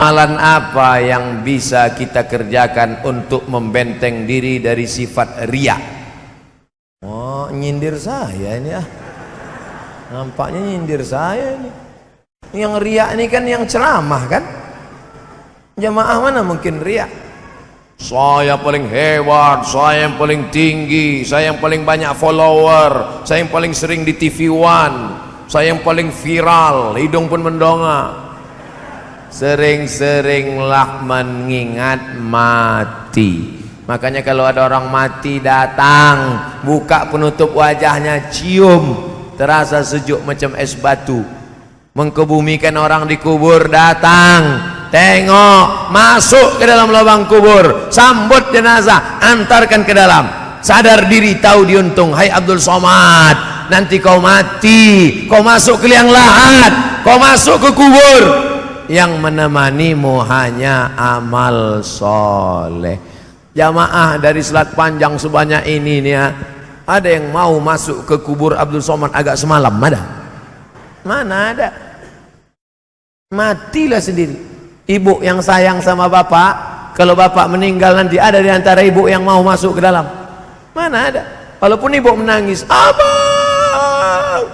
Amalan apa yang bisa kita kerjakan untuk membenteng diri dari sifat riya? Oh, nyindir saya ini ah. Nampaknya nyindir saya ini. Yang riya ini kan yang ceramah kan? Jamaah mana mungkin riya? Saya paling hebat, saya yang paling tinggi, saya yang paling banyak follower, saya yang paling sering di TV One, saya yang paling viral, hidung pun mendongak. Sering-seringlah mengingat mati. Makanya kalau ada orang mati datang, buka penutup wajahnya, cium, terasa sejuk macam es batu. Mengkebumikan orang dikubur, datang, tengok, masuk ke dalam lubang kubur, sambut jenazah, antarkan ke dalam. Sadar diri, tahu diuntung. Hai Abdul Somad, nanti kau mati, kau masuk ke liang lahat, kau masuk ke kubur, yang menemanimu hanya amal soleh. Jamaah dari Selat Panjang sebanyak ini nih ya, ada yang mau masuk ke kubur Abdul Somad agak semalam? Ada? Mana ada? Matilah sendiri. Ibu yang sayang sama bapak, kalau bapak meninggal nanti ada di antara ibu yang mau masuk ke dalam? Mana ada? Walaupun ibu menangis, abang,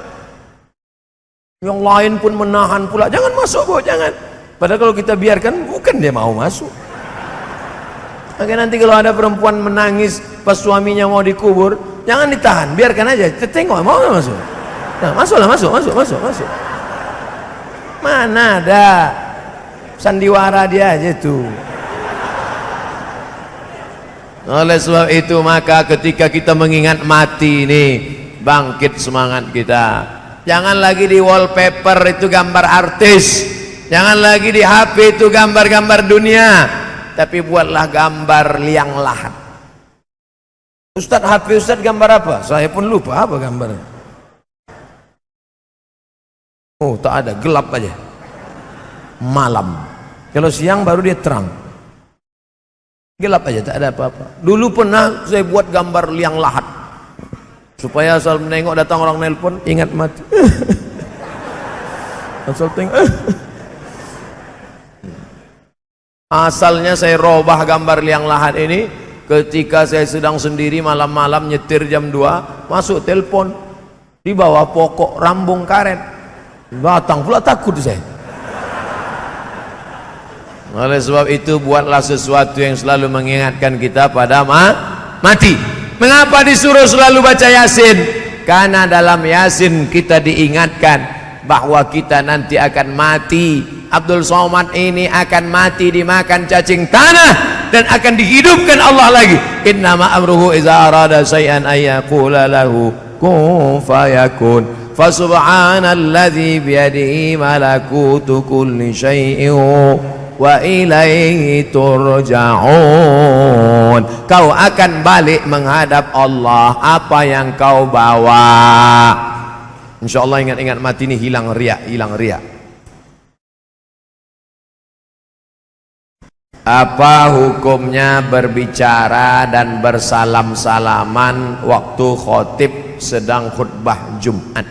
yang lain pun menahan pula, jangan masuk bu, jangan. Padahal kalau kita biarkan, bukan dia mau masuk. Maka nanti kalau ada perempuan menangis pas suaminya mau dikubur, jangan ditahan, biarkan aja. Kita tengok, mau nggak masuk? Nah, masuklah, masuk. Mana ada? Sandiwara dia aja tuh. Oleh sebab itu maka ketika kita mengingat mati ini, bangkit semangat kita. Jangan lagi di wallpaper itu gambar artis, jangan lagi di HP itu gambar-gambar dunia, tapi buatlah gambar liang lahat. Ustadz, HP Ustadz gambar apa? Saya pun lupa apa gambarnya. Oh, tak ada, gelap aja. Malam. Kalau siang baru dia terang. Gelap aja, tak ada apa-apa. Dulu pernah saya buat gambar liang lahat, supaya asal menengok datang orang nelpon, ingat mati. Asal tengok. Asalnya saya robah gambar liang lahat ini ketika saya sedang sendiri malam-malam nyetir jam 2, masuk telepon di bawah pokok rambung karet. Datang pula, takut saya. Oleh sebab itu buatlah sesuatu yang selalu mengingatkan kita pada mati. Mengapa disuruh selalu baca Yasin? Karena dalam Yasin kita diingatkan bahwa kita nanti akan mati. Abdul Somad ini akan mati dimakan cacing tanah dan akan dihidupkan Allah lagi. Innama amruhu iza arada syai'an ayyaqula lahu kun fayakun. Fasubhanalladzi biyadihi malakutu kulli syai'in wa ilaihi turja'un. Kau akan balik menghadap Allah, apa yang kau bawa. Insyaallah ingat-ingat mati ini hilang riya. Apa hukumnya berbicara dan bersalam-salaman waktu khotib sedang khutbah Jumat?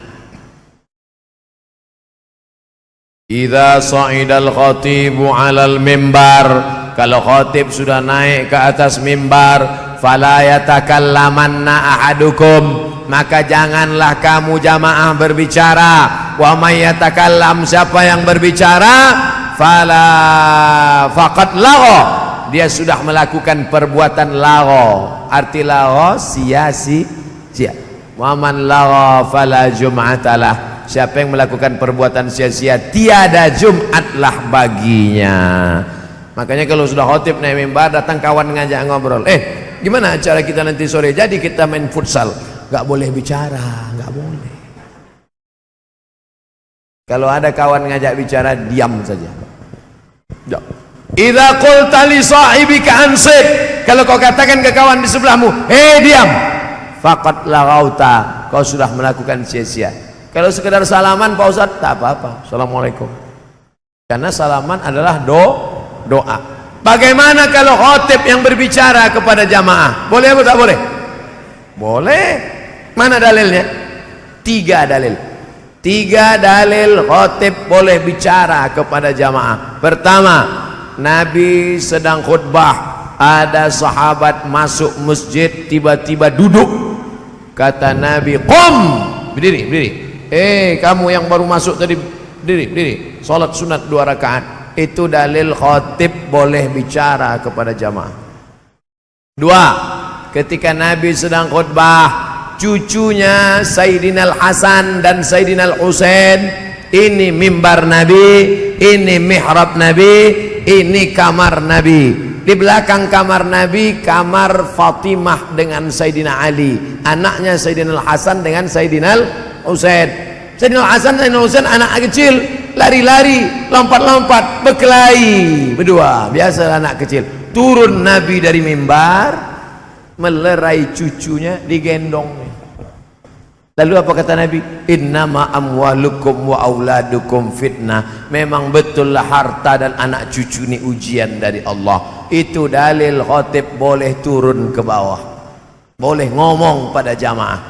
Idza sa'idal khatibu 'alal mimbar, kalau khatib sudah naik ke atas mimbar, fala yatakallamanna ahadukum, maka janganlah kamu jamaah berbicara. Wa may yatakallam, siapa yang berbicara, fala faqad lagha, dia sudah melakukan perbuatan lagha. Arti lagha sia-sia. Wa man lagha fala jum'atalah, siapa yang melakukan perbuatan sia-sia, tiada Jumatlah baginya. Makanya kalau sudah khotib naik mimbar, datang kawan ngajak ngobrol, gimana acara kita nanti sore? Jadi kita main futsal. Gak boleh bicara, gak boleh. Kalau ada kawan ngajak bicara, diam saja. Idza qulta li sahibika ansib, kalau kau katakan ke kawan di sebelahmu, diam, faqad laghauta, kau sudah melakukan sia-sia. Kalau sekedar salaman Pak Ustadz, tak apa-apa, assalamualaikum, karena salaman adalah doa. Bagaimana kalau khotib yang berbicara kepada jamaah, boleh atau tak boleh? Boleh. Mana dalilnya? 3 dalil. 3 dalil khotib boleh bicara kepada jamaah. Pertama, Nabi sedang khutbah, ada sahabat masuk masjid tiba-tiba duduk. Kata Nabi, "Qum!" Berdiri, berdiri. Kamu yang baru masuk tadi, berdiri, berdiri. Salat sunat 2 rakaat. Itu dalil khatib boleh bicara kepada jamaah. 2, ketika Nabi sedang khutbah, cucunya Sayyidina Al-Hasan dan Sayyidina Al-Husain, ini mimbar Nabi, ini mihrab Nabi, ini kamar Nabi. Di belakang kamar Nabi, kamar Fatimah dengan Sayyidina Ali, anaknya Sayyidina Al-Hasan dengan Sayyidina Al-Husain. Sayyidina Al-Hasan dan Sayyidina Al-Husain anak kecil, lari-lari, lompat-lompat, berkelahi berdua, biasa anak kecil. Turun Nabi dari mimbar, melerai cucunya, digendong. Lalu apa kata Nabi? Innama amwalukum wa auladukum fitnah. Memang betullah harta dan anak cucu ini ujian dari Allah. Itu dalil khatib boleh turun ke bawah, boleh ngomong pada jamaah.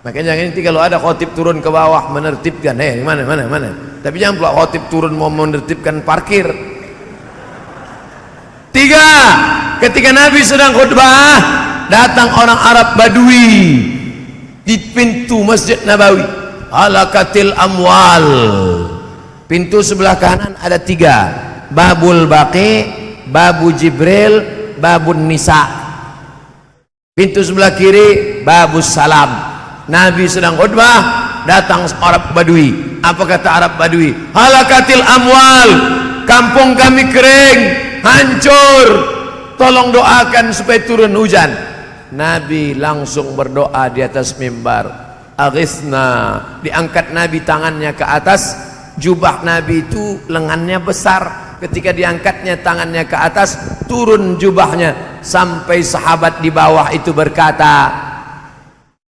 Makanya jangan nanti kalau ada khatib turun ke bawah menertibkan, mana. Tapi jangan pula khatib turun mau menertibkan parkir. 3, ketika Nabi sedang khutbah, datang orang Arab Badui di pintu Masjid Nabawi. Halakatil amwal. Pintu sebelah kanan ada 3, Babul Baqi, Babu Jibril, Babun Nisa. Pintu sebelah kiri Babus Salam. Nabi sedang khutbah, datang Arab Badui. Apa kata Arab Badui? Halakatil amwal, kampung kami kering, hancur, tolong doakan supaya turun hujan. Nabi langsung berdoa di atas mimbar, aghithna. Diangkat Nabi tangannya ke atas, jubah Nabi itu lengannya besar. Ketika diangkatnya tangannya ke atas, turun jubahnya sampai sahabat di bawah itu berkata,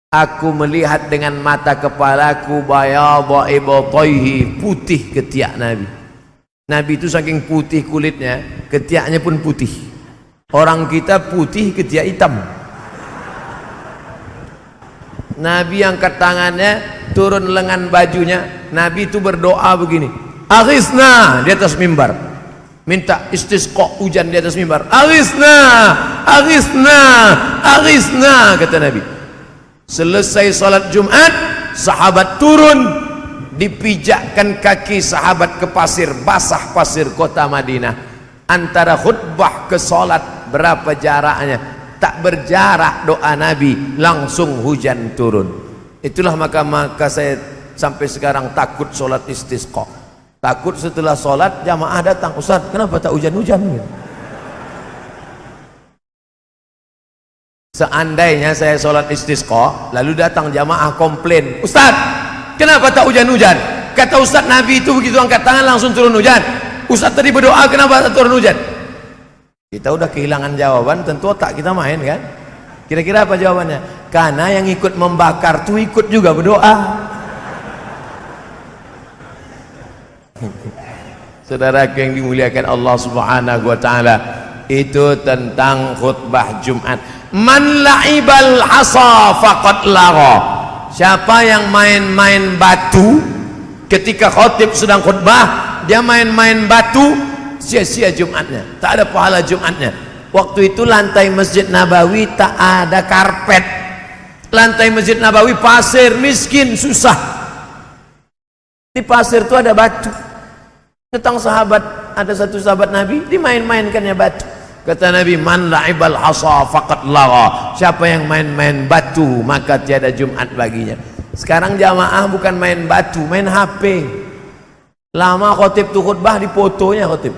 aku melihat dengan mata kepalaku bayadha ibtayhi, putih ketiak Nabi. Nabi itu saking putih kulitnya, ketiaknya pun putih. Orang kita putih, ketiak hitam. Nabi angkat tangannya, turun lengan bajunya. Nabi itu berdoa begini, aghisna, di atas mimbar, minta istisqa, hujan di atas mimbar. Aghisna, aghisna, aghisna, kata Nabi. Selesai salat Jumat, sahabat turun, dipijakkan kaki sahabat ke pasir, basah pasir kota Madinah. Antara khutbah ke salat berapa jaraknya? Tak berjarak doa Nabi, langsung hujan turun. Itulah maka saya sampai sekarang takut salat istisqa. Takut setelah salat jamaah datang, Ustaz kenapa tak hujan-hujan? Seandainya saya sholat istisqa, lalu datang jamaah komplain, Ustaz kenapa tak hujan-hujan? Kata Ustaz, Nabi itu begitu angkat tangan langsung turun hujan. Ustaz tadi berdoa kenapa tak turun hujan? Kita udah kehilangan jawaban, tentu otak kita main kan. Kira-kira apa jawabannya? Karena yang ikut membakar tuh ikut juga berdoa. Saudaraku yang dimuliakan Allah Subhanahu wa taala, itu tentang khutbah Jumat. Man la'ibal hasa faqad lagha. Siapa yang main-main batu ketika khatib sedang khutbah, dia main-main batu, sia-sia Jumatnya, tak ada pahala Jumatnya. Waktu itu lantai Masjid Nabawi tak ada karpet. Lantai Masjid Nabawi pasir, miskin, susah. Di pasir itu ada batu. Datang sahabat, ada satu sahabat Nabi, dimain-mainkannya batu. Kata Nabi, man la'ibal hasa faqad lagha. Siapa yang main-main batu, maka tiada Jumat baginya. Sekarang jamaah bukan main batu, main HP. Lama khatib tu khutbah, di fotonya khatib.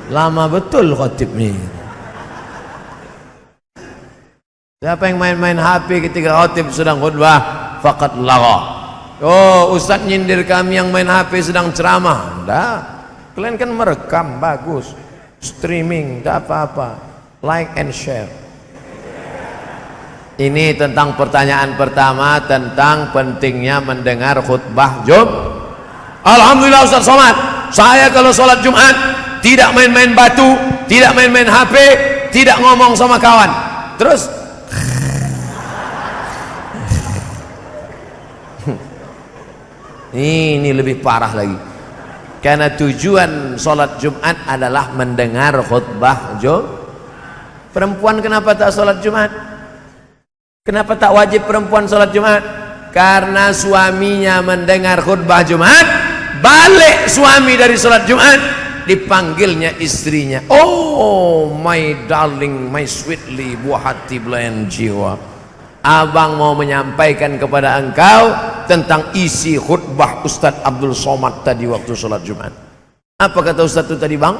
Lama betul khatib ni. Siapa yang main-main HP ketika khatib sedang khutbah, faqad lagha. Oh, ustaz nyindir kami yang main HP sedang ceramah. Enggak, kalian kan merekam, bagus. Streaming, tak apa-apa, like and share. Ini tentang pertanyaan pertama, tentang pentingnya mendengar khutbah Jumat. Alhamdulillah Ustaz Somad, saya kalau sholat Jumat tidak main-main batu, tidak main-main HP, tidak ngomong sama kawan. Terus ini lebih parah lagi. Karena tujuan sholat Jumat adalah mendengar khutbah perempuan. Kenapa tak sholat Jumat? Kenapa tak wajib perempuan sholat Jumat? Karena suaminya mendengar khutbah Jumat, balik suami dari sholat Jumat, dipanggilnya istrinya, oh my darling, my sweetly, buah hati belayan jiwa, abang mau menyampaikan kepada engkau tentang isi khutbah Ustadz Abdul Somad tadi waktu sholat Jumat. Apa kata Ustadz itu tadi bang?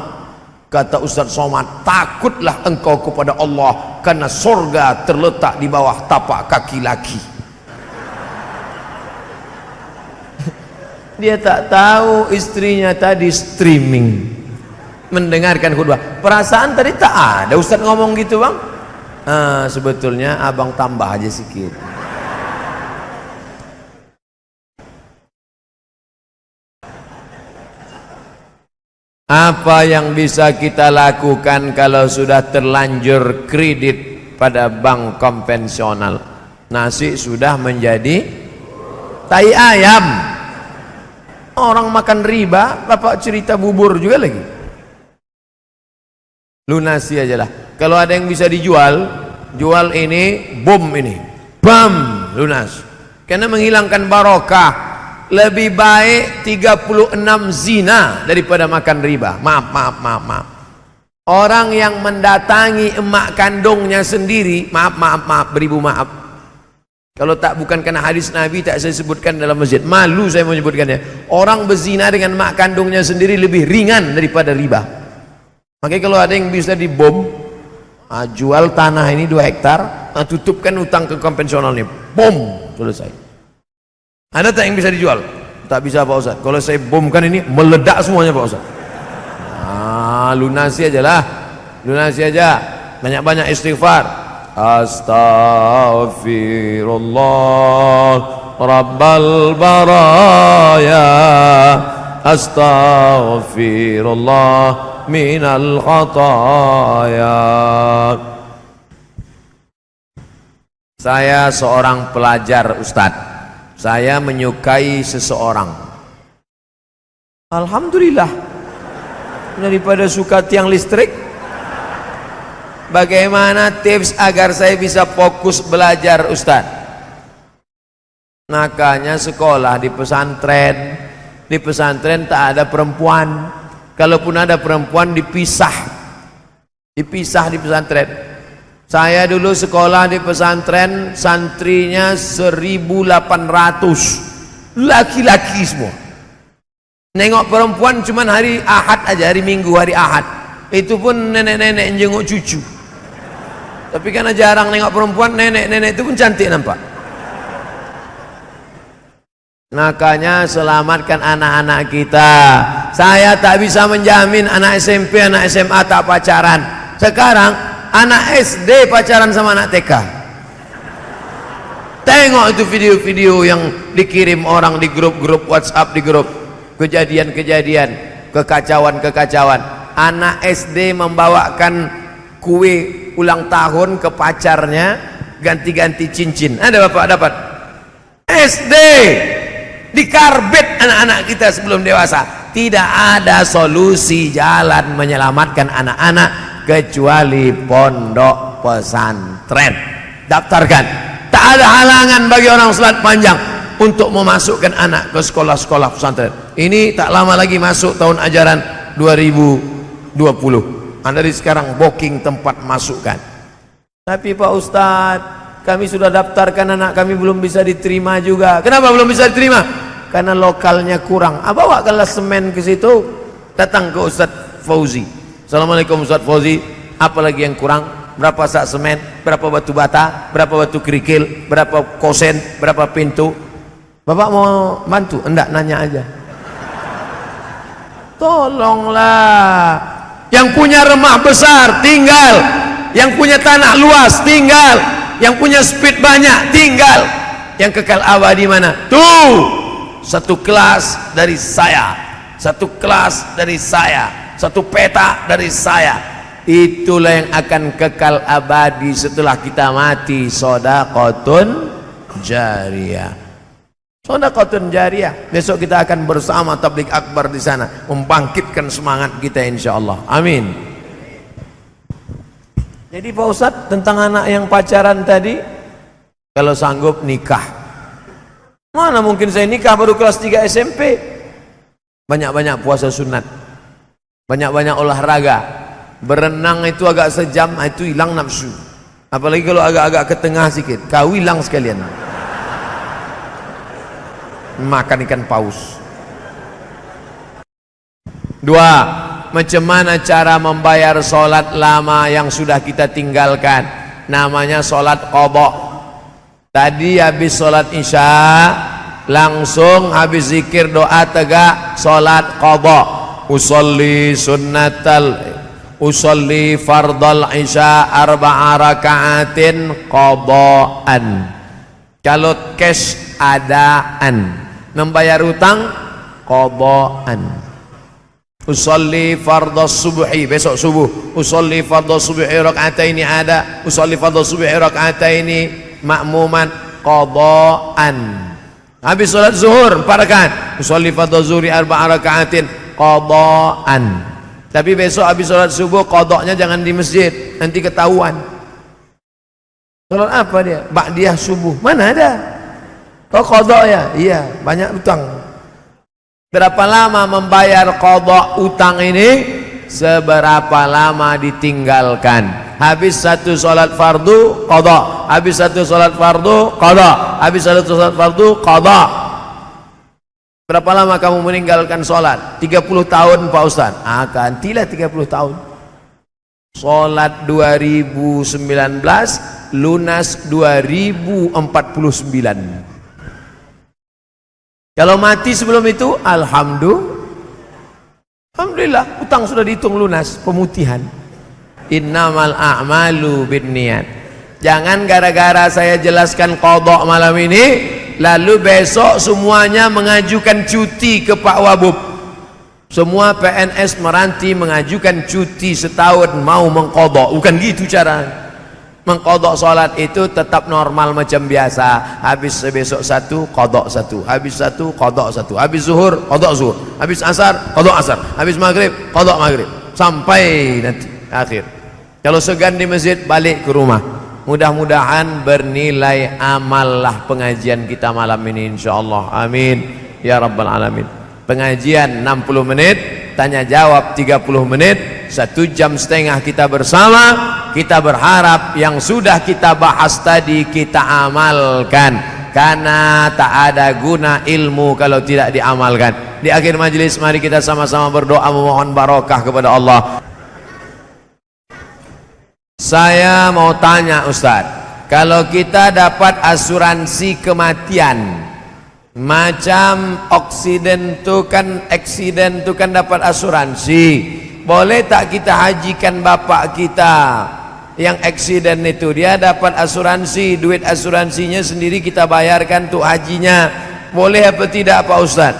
Kata Ustadz Somad, takutlah engkau kepada Allah karena surga terletak di bawah tapak kaki laki. Dia tak tahu istrinya tadi streaming mendengarkan khutbah. Perasaan tadi tak ada Ustadz ngomong gitu bang. Sebetulnya abang tambah aja sedikit. Apa yang bisa kita lakukan kalau sudah terlanjur kredit pada bank konvensional? Nasi sudah menjadi tai ayam. Orang makan riba, bapak cerita bubur juga lagi. Lunasi aja lah. Kalau ada yang bisa dijual, jual ini, bom ini, bam, lunas. Karena menghilangkan barokah. Lebih baik 36 zina daripada makan riba. Maaf. Orang yang mendatangi emak kandungnya sendiri, maaf, beribu maaf. Kalau tak bukan karena hadis Nabi tak saya sebutkan dalam masjid. Malu saya menyebutkannya. Orang berzina dengan mak kandungnya sendiri lebih ringan daripada riba. Makanya kalau ada yang bisa dibom, jual tanah ini 2 hektar, tutupkan utang ke konvensionalnya, bom, selesai. Ada tak yang bisa dijual? Tak bisa Pak Ustaz. Kalau saya bomkan ini meledak semuanya Pak Ustaz. Lunasi aja lah, lunasi aja. Banyak-banyak istighfar. Astaghfirullah Rabbal baraya, astaghfirullah minal khataya. Saya seorang pelajar Ustadz. Saya menyukai seseorang. Alhamdulillah. Daripada suka tiang listrik. Bagaimana tips agar saya bisa fokus belajar Ustaz? Makanya sekolah di pesantren. Di pesantren tak ada perempuan. Kalaupun ada perempuan dipisah di pesantren. Saya dulu sekolah di pesantren, santrinya 1.800 laki-laki semua. Nengok perempuan cuman hari Ahad aja, hari Minggu, hari Ahad. Itu pun nenek-nenek yang jenguk cucu. Tapi karena jarang nengok perempuan, nenek-nenek itu pun cantik nampak. Makanya selamatkan anak-anak kita. Saya tak bisa menjamin anak SMP, anak SMA tak pacaran. Sekarang anak SD pacaran sama anak TK. Tengok itu video-video yang dikirim orang di grup-grup WhatsApp, di grup kejadian-kejadian, kekacauan-kekacauan. Anak SD membawakan kue ulang tahun ke pacarnya, ganti-ganti cincin. Ada bapak dapat? SD dikarbit anak-anak kita sebelum dewasa. Tidak ada solusi jalan menyelamatkan anak-anak kecuali pondok pesantren. Daftarkan. Tak ada halangan bagi orang salat panjang untuk memasukkan anak ke sekolah-sekolah pesantren. Ini tak lama lagi masuk tahun ajaran 2020. Dari sekarang booking tempat masukkan. Tapi Pak Ustadz, kami sudah daftarkan anak kami belum bisa diterima juga. Kenapa belum bisa diterima? Karena lokalnya kurang. Bawakanlah semen ke situ. Datang ke Ustadz Fauzi. Assalamualaikum Ustadz Fauzi. Apa lagi yang kurang? Berapa sak semen? Berapa batu bata? Berapa batu kerikil? Berapa kosen? Berapa pintu? Bapak mau bantu? Enggak, nanya aja. Tolonglah. Yang punya rumah besar tinggal, yang punya tanah luas tinggal, yang punya speed banyak tinggal, yang kekal abadi mana? Tuh, satu kelas dari saya, satu kelas dari saya, satu peta dari saya. Itulah yang akan kekal abadi setelah kita mati, shadaqatun jariyah. Shadaqatun jariyah. Besok kita akan bersama tabligh akbar di sana, membangkitkan semangat kita insyaallah. Amin. Jadi Pak Ustadz, tentang anak yang pacaran tadi, kalau sanggup nikah. Mana mungkin saya nikah baru kelas 3 SMP? Banyak-banyak puasa sunat, banyak-banyak olahraga. Berenang itu agak sejam, itu hilang nafsu. Apalagi kalau agak-agak ke tengah sikit, kau hilang sekalian. Makan ikan paus. 2. Macam mana cara membayar solat lama yang sudah kita tinggalkan? Namanya solat qadha. Tadi habis solat isya, langsung habis zikir doa tegak solat qadha. Usolli fardal isya 4 raka'atin qadhaan. Kalau cash adaan, membayar utang qadhaan. Usolli fardhu subhi, besok subuh usolli fardhu subhi raka'ataini ada, usolli fardhu subhi raka'ataini makmuman qadhaan. Habis salat zuhur 4 rakaat, usolli fardhu zuhri 4 raka'atin qadhaan. Tapi besok habis salat subuh qadhanya jangan di masjid, nanti ketahuan. Salat apa dia? Ba'diyah subuh. Mana ada? Kau qadha ya? Iya, banyak utang. Berapa lama membayar qadha utang ini? Seberapa lama ditinggalkan. Habis satu salat fardu qadha, habis satu salat fardu qadha, habis satu salat fardu qadha. Berapa lama kamu meninggalkan salat? 30 tahun Pak Ustaz. Gantilah 30 tahun. Salat 2019, lunas 2049. Kalau mati sebelum itu, alhamdulillah, utang sudah dihitung lunas, pemutihan. Innamal a'malu binniyat. Jangan gara-gara saya jelaskan qadha malam ini, lalu besok semuanya mengajukan cuti ke Pak Wabub. Semua PNS meranti mengajukan cuti setahun mau mengqadha. Bukan gitu caranya. Mengqadha salat itu tetap normal macam biasa. Habis besok satu, qadha satu. Habis satu, qadha satu. Habis zuhur, qadha zuhur. Habis asar, qadha asar. Habis maghrib, qadha maghrib. Sampai nanti akhir. Kalau segan di masjid, balik ke rumah. Mudah-mudahan bernilai amal lah pengajian kita malam ini insyaallah. Amin ya rabbal alamin. Pengajian 60 menit, tanya jawab 30 menit, 1,5 jam kita bersama. Kita berharap yang sudah kita bahas tadi kita amalkan, karena tak ada guna ilmu kalau tidak diamalkan. Di akhir majelis mari kita sama-sama berdoa memohon barokah kepada Allah. Saya mau tanya Ustaz, kalau kita dapat asuransi kematian, macam aksiden itu kan dapat asuransi, boleh tak kita hajikan bapak kita yang aksiden itu? Dia dapat asuransi, duit asuransinya sendiri kita bayarkan untuk hajinya, boleh apa tidak Pak Ustaz?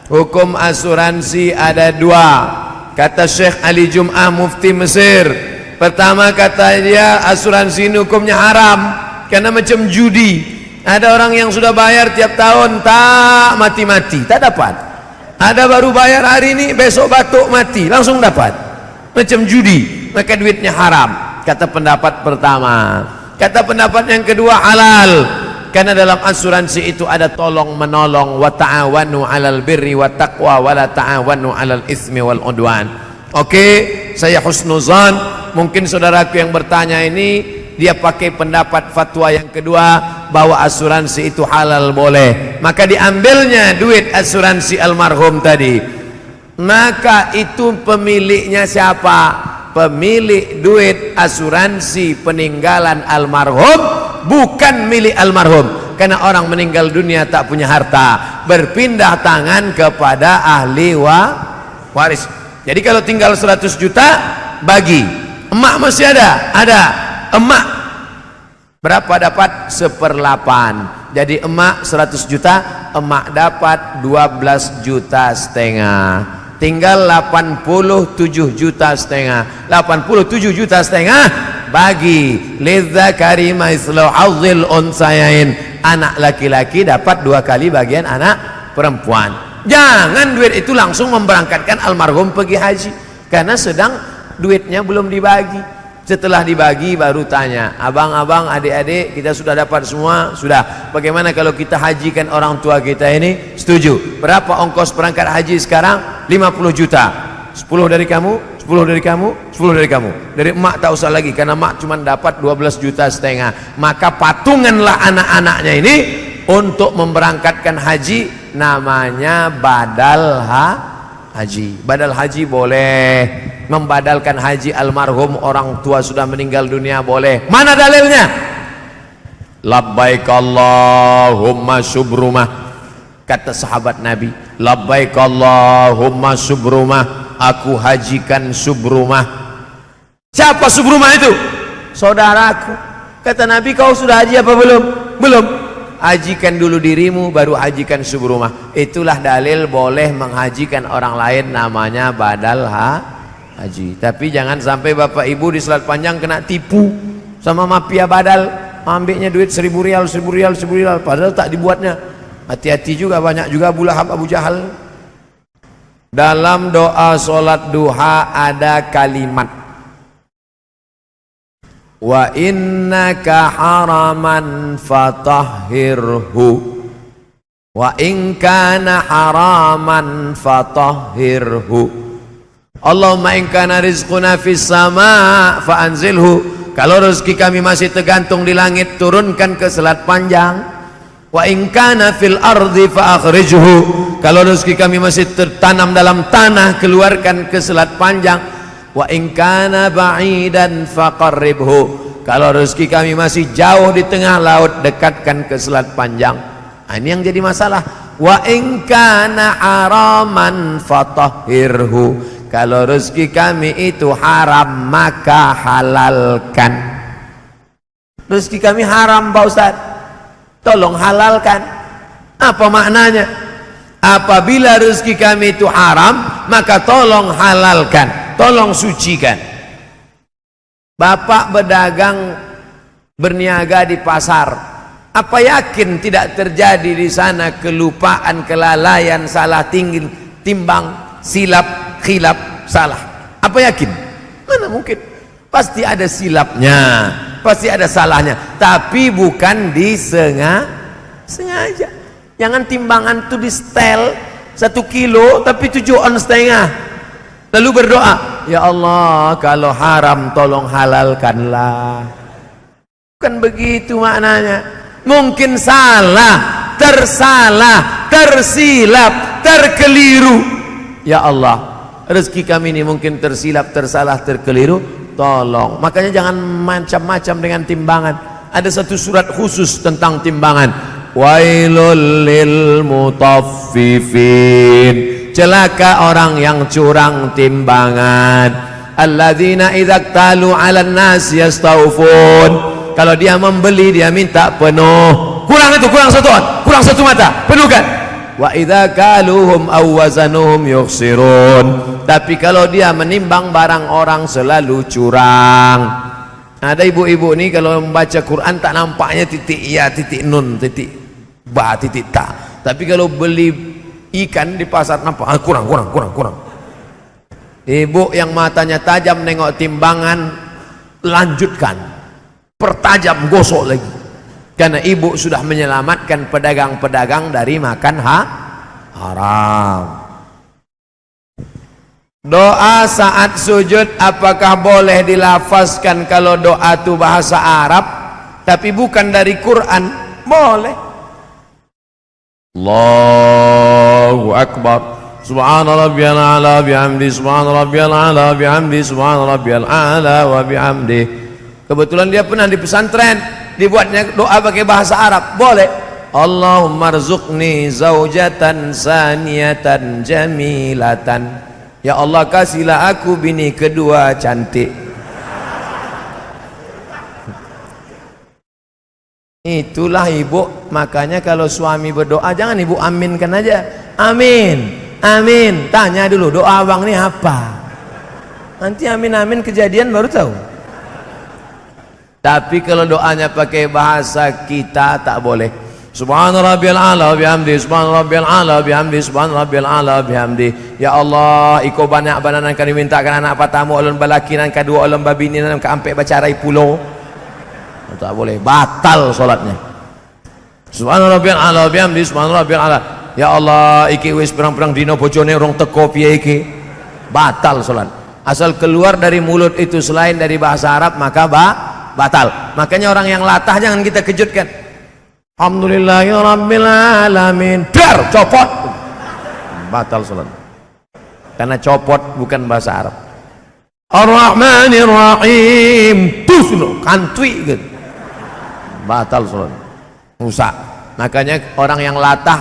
Hukum asuransi ada 2, kata Syekh Ali Jum'ah Mufti Mesir. Pertama kata dia asuransi ini hukumnya haram, karena macam judi. Ada orang yang sudah bayar tiap tahun tak mati-mati, tak dapat. Ada baru bayar hari ini, besok batuk mati, langsung dapat. Macam judi, maka duitnya haram. Kata pendapat pertama. Kata pendapat yang kedua halal, karena dalam asuransi itu ada tolong menolong. Wa ta'awanu 'alal birri wat taqwa wa la ta'awanu 'alal itsmi wal 'udwan. Oke, saya husnuzan. Mungkin saudaraku yang bertanya ini dia pakai pendapat fatwa yang kedua bahwa asuransi itu halal, boleh, maka diambilnya duit asuransi almarhum tadi. Maka itu pemiliknya siapa? Pemilik duit asuransi peninggalan almarhum bukan milik almarhum, karena orang meninggal dunia tak punya harta, berpindah tangan kepada ahli waris. Jadi kalau tinggal 100 juta bagi. Emak masih ada emak berapa dapat? 1/8. Jadi emak 100 juta, emak dapat 12,5 juta. Tinggal 87,5 juta. 87,5 juta bagi lidzakari mislu hadzil unsayain. anak laki-laki dapat 2 kali bagian anak perempuan. Jangan duit itu langsung memberangkatkan almarhum pergi haji, karena sedang duitnya belum dibagi. Setelah dibagi baru tanya, abang-abang, adik-adik, kita sudah dapat semua? Sudah. Bagaimana kalau kita hajikan orang tua kita ini? Setuju. Berapa ongkos berangkat haji sekarang? 50 juta. 10 dari kamu, 10 dari kamu, 10 dari kamu. Dari emak tak usah lagi, karena emak cuma dapat 12,5 juta. Maka patunganlah anak-anaknya ini untuk memberangkatkan haji, namanya badal haji. Badal haji boleh, membadalkan haji almarhum orang tua sudah meninggal dunia boleh. Mana dalilnya? Labbaik Allahumma subrumah, kata sahabat Nabi, labbaik Allahumma subrumah, aku hajikan subrumah. Siapa subrumah itu? Saudaraku. Kata Nabi, kau sudah haji apa belum? Belum. Hajikan dulu dirimu, baru hajikan subrumah. Itulah dalil boleh menghajikan orang lain, namanya badal haji. Tapi jangan sampai bapak ibu di Selat Panjang kena tipu sama mafia badal, ambilnya duit 1.000 rial, 1.000 rial, 1.000 rial, padahal tak dibuatnya. Hati-hati juga, banyak juga Abu Lahab, Abu Jahal. Dalam doa solat duha ada kalimat, wa innaka haraman fatahhirhu, wa in kana haraman fatahhirhu. Allahumma in kana rizquna fis sama fa anzilhu. Kalau rezeki kami masih tergantung di langit, turunkan ke Selat Panjang. Wa in kana fil ardi fa akhrijhu. Kalau rezeki kami masih tertanam dalam tanah, keluarkan ke Selat Panjang. Wa in kana ba'idan faqarribhu. Kalau rezeki kami masih jauh di tengah laut, dekatkan ke Selat Panjang. Nah, ini yang jadi masalah. Wa in kana haraman fatahhirhu. Kalau rezeki kami itu haram, maka halalkan. Rezeki kami haram Pak Ustaz, tolong halalkan. Apa maknanya? Apabila rezeki kami itu haram, maka tolong halalkan, tolong sucikan. Bapak berdagang, berniaga di pasar, apa yakin tidak terjadi di sana kelupaan, kelalaian, salah timbang, silap, khilaf, salah? Apa yakin? Mana mungkin? Pasti ada silapnya, pasti ada salahnya, tapi bukan disengaja. Jangan timbangan itu di setel 1 kilo tapi 7,5 on, lalu berdoa, ya Allah kalau haram tolong halalkanlah. Bukan begitu maknanya. Mungkin salah, tersalah, tersilap, terkeliru. Ya Allah, rezeki kami ini mungkin tersilap, tersalah, terkeliru, tolong. Makanya jangan macam-macam dengan timbangan. Ada satu surat khusus tentang timbangan. Wailul lil mutaffifin, celaka orang yang curang timbangan. Alladzina idza talu 'alan nas yastawfun. Kalau dia membeli dia minta penuh. Kurang itu, kurang 1 on, kurang 1 mata, penuhkan. Wa idza kaluhum aw wazanuhum yukhsirun. Tapi kalau dia menimbang barang orang selalu curang. Ada ibu-ibu nih kalau membaca Quran tak nampaknya titik ya, titik nun, titik ba, titik ta. Tapi kalau beli ikan di pasar nampak kurang. Ibu yang matanya tajam nengok timbangan, lanjutkan, pertajam, gosok lagi. Karena ibu sudah menyelamatkan pedagang-pedagang dari makan haram. Doa saat sujud apakah boleh dilafazkan kalau doa itu bahasa Arab tapi bukan dari Quran? Boleh. Allahu Akbar, subhana rabbiyal a'la bihamdi, subhana rabbiyal a'la bihamdi, subhana rabbiyal a'la wa bihamdi. Kebetulan dia pernah di pesantren, dibuatnya doa pakai bahasa Arab, boleh. Allahumma rzuqni zaujatan saniyatan jamilatan. Ya Allah kasihlah aku bini kedua cantik. Itulah ibu. Makanya kalau suami berdoa jangan ibu aminkan aja. Amin, amin. Tanya dulu doa abang ini apa. Nanti amin-amin kejadian baru tahu. Tapi kalau doanya pakai bahasa kita tak boleh. Subhana rabbiyal a'la bihamdi, subhana rabbiyal a'la bihamdi, subhana rabbiyal a'la bihamdi. Ya Allah, iko banyak bananan kami mintakan anak patamu ulun balaki nan kadua ulun babini nan ka ampe bacarai pulau. Tak boleh, batal solatnya. Subhana rabbiyal a'la bihamdi, subhana rabbiyal a'la. Ya Allah, iki wis perang-perang dino bojone urung teko piye iki. Batal solat. Asal keluar dari mulut itu selain dari bahasa Arab maka batal. Makanya orang yang latah jangan kita kejutkan. Alhamdulillahirabbil alamin. Dar, copot. Batal salat. Karena copot bukan bahasa Arab. Ar-Rahmanir Rahim. Tusno, kantui gitu. Batal salat. Rusak. Makanya orang yang latah,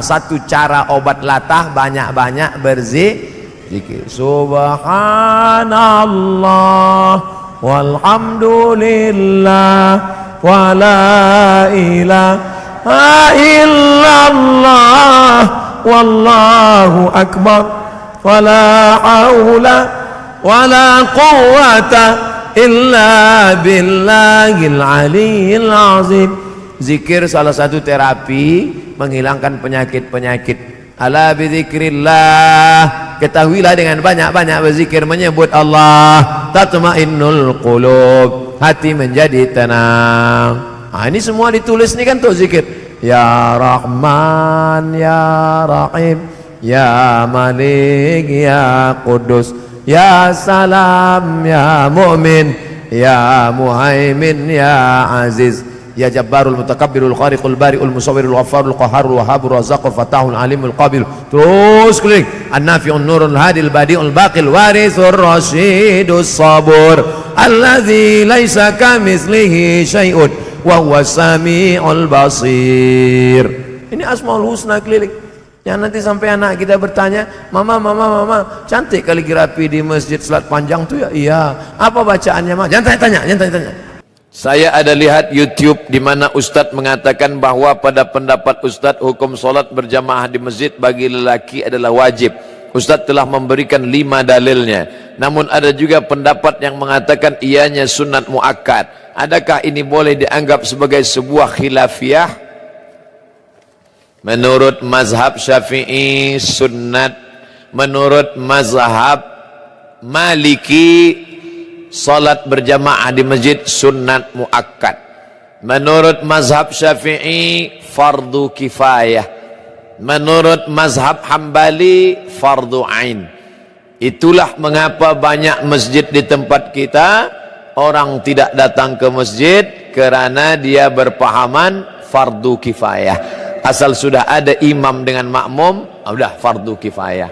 satu cara obat latah banyak-banyak berzikir. Subhanallah walhamdulillah wa la ilaha illallah wallahu akbar wa la haula wa la quwwata illa billahil aliyyil azim. Zikir salah satu terapi menghilangkan penyakit-penyakit. Ala bidzikrillah, ketahuilah dengan banyak-banyak berzikir menyebut Allah, tatmainnul qulub, hati menjadi tenang. Ini semua ditulis nih kan tuh zikir. Ya Rahman, Ya Rahim, Ya Malik, Ya Qudus, Ya Salam, Ya Mu'min, Ya Muhaimin, Ya Aziz, Ya Jabbarul Mutakabbirul Khariqul Bari'ul Musawwirul Ghaffarul Qahharul Wahhabur Razzaqul Fatahul Alimul Qabil. Terus keliling. An-Nafi'un Nurul Hadil Badi'ul Baqil Warithur Rasyidus Sabur alladzi laisa kamitslihi syai'un wa huwas samiul basir. Ini Asmaul Husna keliling. Yang nanti sampai anak kita bertanya, mama, cantik kaligrafi di masjid salat panjang tuh ya? Iya. Apa bacaannya, Ma? Jangan tanya. Saya ada lihat YouTube di mana Ustadz mengatakan bahwa pada pendapat Ustadz hukum solat berjamaah di masjid bagi lelaki adalah wajib. Ustadz telah memberikan 5 dalilnya. Namun ada juga pendapat yang mengatakan ianya sunat muakkad. Adakah ini boleh dianggap sebagai sebuah khilafiyah? Menurut mazhab Syafi'i sunat. Menurut mazhab Maliki salat berjamaah di masjid sunnat muakkad. Menurut mazhab Syafi'i fardu kifayah. Menurut mazhab Hambali fardu ain. Itulah mengapa banyak masjid di tempat kita orang tidak datang ke masjid karena dia berpahaman fardu kifayah. Asal sudah ada imam dengan makmum, sudah fardu kifayah.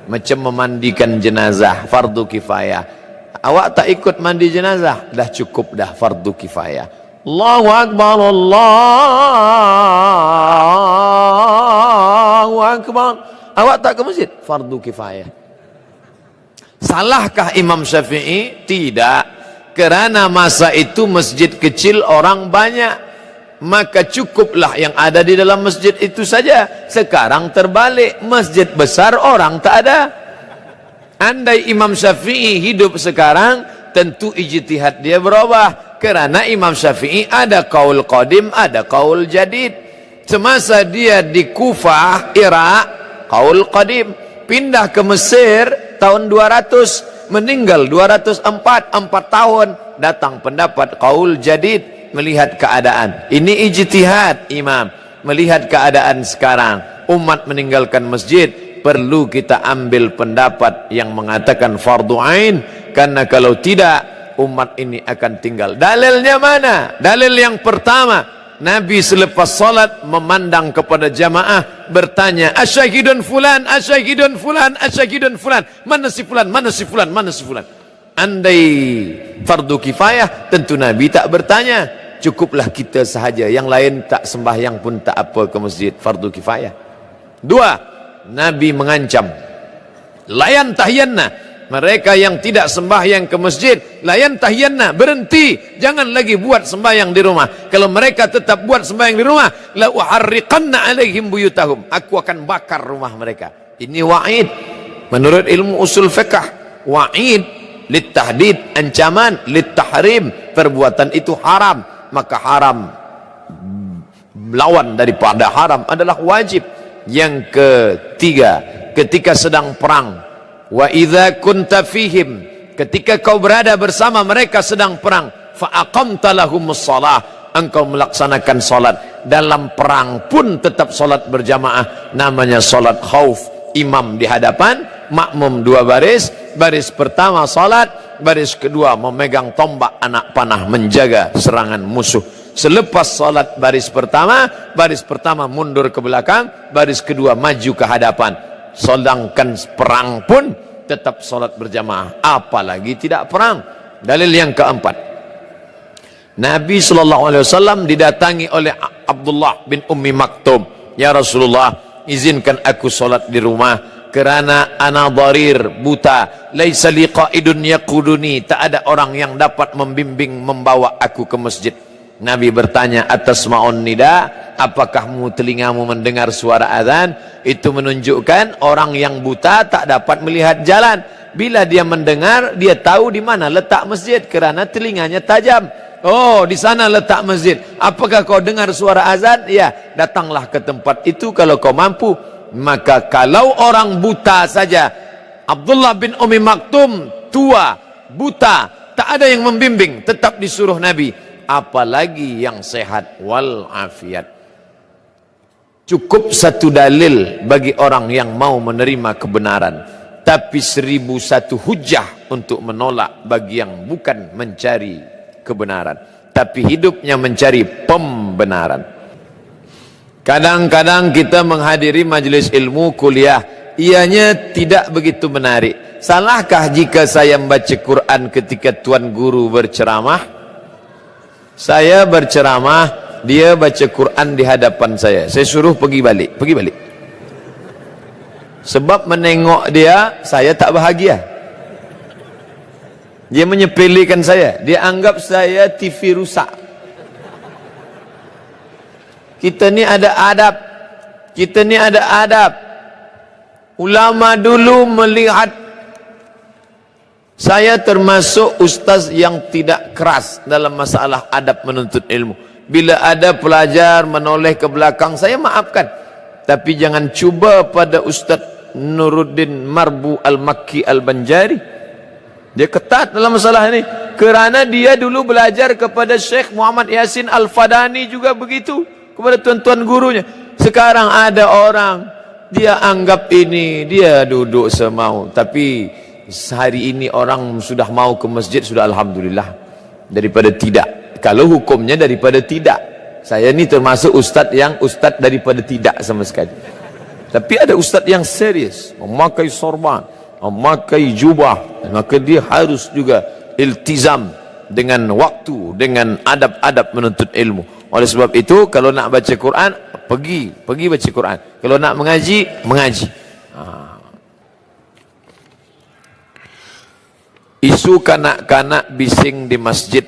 Macam memandikan jenazah fardu kifayah. Awak tak ikut mandi jenazah, dah cukup dah fardu kifayah. Allahu Akbar, Allahu Akbar. Awak tak ke masjid, fardu kifayah. Salahkah Imam Syafi'i? Tidak. Kerana masa itu masjid kecil orang banyak, maka cukuplah yang ada di dalam masjid itu saja. Sekarang terbalik, masjid besar orang tak ada. Andai Imam Syafi'i hidup sekarang, tentu ijtihad dia berubah. Kerana Imam Syafi'i ada qaul qadim, ada qaul jadid. Semasa dia di Kufah, Irak, qaul qadim. Pindah ke Mesir tahun 200, meninggal 204, 4 tahun. Datang pendapat qaul jadid, melihat keadaan. Ini ijtihad Imam, melihat keadaan sekarang. Umat meninggalkan masjid, perlu kita ambil pendapat yang mengatakan fardu ain, karena kalau tidak umat ini akan tinggal. Dalilnya mana? Dalil yang pertama, Nabi selepas salat memandang kepada jamaah bertanya, asyahidun fulan, asyahidun fulan, asyahidun fulan, mana si fulan, mana si fulan, mana si fulan. Andai fardu kifayah, tentu Nabi tak bertanya, cukuplah kita sahaja, yang lain tak sembahyang pun tak apa ke masjid, fardu kifayah. 2, Nabi mengancam, layan tahyanna, mereka yang tidak sembahyang ke masjid, layan tahyanna, berhenti, jangan lagi buat sembahyang di rumah. Kalau mereka tetap buat sembahyang di rumah, la uharriqanna alaihim buyutahum, aku akan bakar rumah mereka. Ini wa'id menurut ilmu usul fiqh. Wa'id litahdid, ancaman, litahrim, perbuatan itu haram, maka haram lawan daripada haram adalah wajib. Yang ketiga, ketika sedang perang, wa idza kunta fihim, ketika kau berada bersama mereka sedang perang, fa aqamta lahumus shalah, engkau melaksanakan salat. Dalam perang pun tetap salat berjamaah, namanya salat khauf. Imam di hadapan, makmum dua baris, baris pertama salat, baris kedua memegang tombak anak panah menjaga serangan musuh. Selepas salat baris pertama mundur ke belakang, baris kedua maju ke hadapan. Sedangkan perang pun tetap salat berjamaah, apalagi tidak perang. Dalil yang keempat, Nabi SAW didatangi oleh Abdullah bin Ummi Maktum. Ya Rasulullah, izinkan aku salat di rumah kerana ana dharir, buta, laisa li qaidun yaquduni, tak ada orang yang dapat membimbing membawa aku ke masjid. Nabi bertanya, atasma'un nida, apakah telingamu mendengar suara azan? Itu menunjukkan orang yang buta tak dapat melihat jalan. Bila dia mendengar, dia tahu di mana letak masjid kerana telinganya tajam. Oh, di sana letak masjid. Apakah kau dengar suara azan? Ya, datanglah ke tempat itu kalau kau mampu. Maka kalau orang buta saja, Abdullah bin Ummi Maktum tua, buta, tak ada yang membimbing, tetap disuruh Nabi. Apalagi yang sehat wal afiat. Cukup satu dalil bagi orang yang mau menerima kebenaran, tapi 1001 hujah untuk menolak bagi yang bukan mencari kebenaran, tapi hidupnya mencari pembenaran. Kadang-kadang kita menghadiri majelis ilmu kuliah, ianya tidak begitu menarik. Salahkah jika saya membaca Quran ketika tuan guru berceramah? Saya berceramah, dia baca Quran di hadapan saya. Saya suruh pergi balik. Sebab menengok dia, saya tak bahagia. Dia menyepelekan saya. Dia anggap saya TV rusak. Kita ni ada adab. Ulama dulu melihat saya termasuk ustaz yang tidak keras dalam masalah adab menuntut ilmu. Bila ada pelajar menoleh ke belakang, saya maafkan. Tapi jangan cuba pada Ustaz Nuruddin Marbu Al-Makki Al-Banjari. Dia ketat dalam masalah ini. Kerana dia dulu belajar kepada Syekh Muhammad Yasin Al-Fadani juga begitu. Kepada tuan-tuan gurunya. Sekarang ada orang, dia anggap ini, dia duduk semau. Tapi sehari ini orang sudah mau ke masjid, sudah alhamdulillah. Daripada tidak. Kalau hukumnya daripada tidak. Saya ni termasuk ustaz yang ustaz daripada tidak sama sekali. Tapi ada ustaz yang serius, memakai sorban, memakai jubah, maka dia harus juga iltizam dengan waktu, dengan adab-adab menuntut ilmu. Oleh sebab itu, kalau nak baca Quran, pergi baca Quran. Kalau nak mengaji, mengaji. Isu kanak-kanak bising di masjid,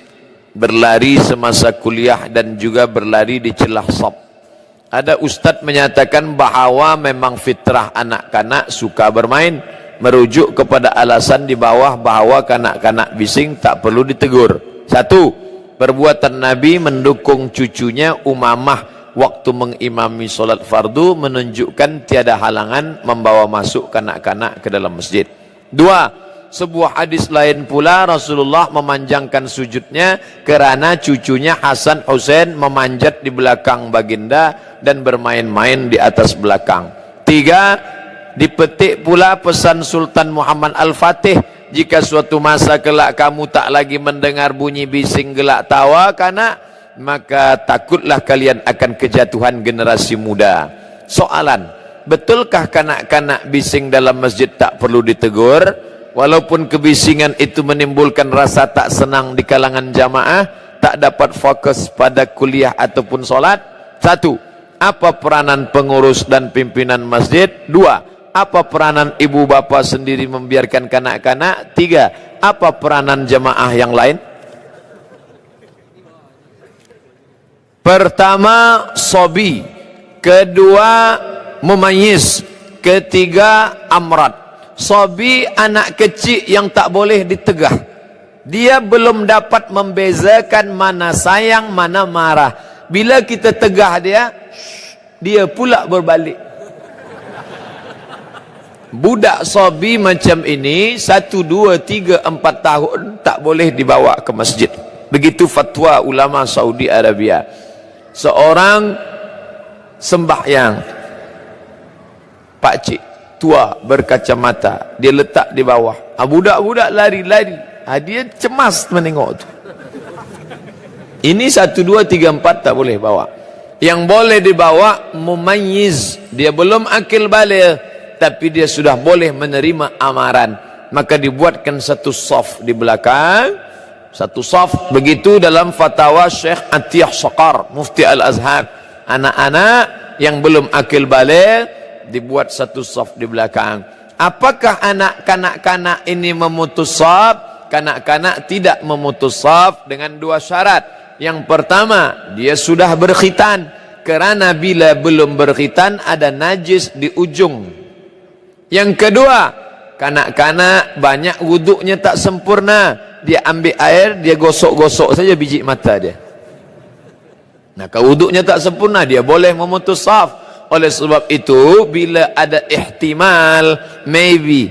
berlari semasa kuliah dan juga berlari di celah saf. Ada ustaz menyatakan bahawa memang fitrah anak-kanak suka bermain, merujuk kepada alasan di bawah bahawa kanak-kanak bising tak perlu ditegur. Satu, perbuatan Nabi mendukung cucunya Umamah waktu mengimami solat fardu menunjukkan tiada halangan membawa masuk kanak-kanak ke dalam masjid. Dua, sebuah hadis lain pula Rasulullah memanjangkan sujudnya kerana cucunya Hasan Husain memanjat di belakang baginda dan bermain-main di atas belakang. Tiga, dipetik pula pesan Sultan Muhammad Al-Fatih, jika suatu masa kelak kamu tak lagi mendengar bunyi bising gelak tawa kanak, maka takutlah kalian akan kejatuhan generasi muda. Soalan, betulkah kanak-kanak bising dalam masjid tak perlu ditegur? Walaupun kebisingan itu menimbulkan rasa tak senang di kalangan jamaah, tak dapat fokus pada kuliah ataupun solat. Satu, apa peranan pengurus dan pimpinan masjid? Dua, apa peranan ibu bapa sendiri membiarkan kanak-kanak? Tiga, apa peranan jamaah yang lain? Pertama, sobi. Kedua, mumayyiz. Ketiga, amrad. Sobi, anak kecil yang tak boleh ditegah. Dia belum dapat membezakan mana sayang, mana marah. Bila kita tegah dia, dia pula berbalik. Budak sobi macam ini 1, 2, 3, 4 tahun tak boleh dibawa ke masjid. Begitu fatwa ulama Saudi Arabia. Seorang sembahyang, pakcik tua berkacamata, dia letak di bawah. Budak-budak lari-lari. Dia cemas menengok tu. Ini 1, 2, 3, 4 tak boleh bawa. Yang boleh dibawa mumayyiz, dia belum akil baligh tapi dia sudah boleh menerima amaran, maka dibuatkan satu saf di belakang, satu saf. Begitu dalam fatwa Syekh Atiyah Saqar, Mufti Al-Azhar. Anak-anak yang belum akil baligh dibuat satu saf di belakang. Apakah anak kanak-kanak ini memutus saf? Kanak-kanak tidak memutus saf dengan 2 syarat. Yang pertama, dia sudah berkhitan, kerana bila belum berkhitan ada najis di ujung. Yang kedua, kanak-kanak banyak wuduknya tak sempurna, dia ambil air, dia gosok-gosok saja biji mata dia. Nah, kalau wuduknya tak sempurna, dia boleh memutus saf. Oleh sebab itu, bila ada ihtimal, maybe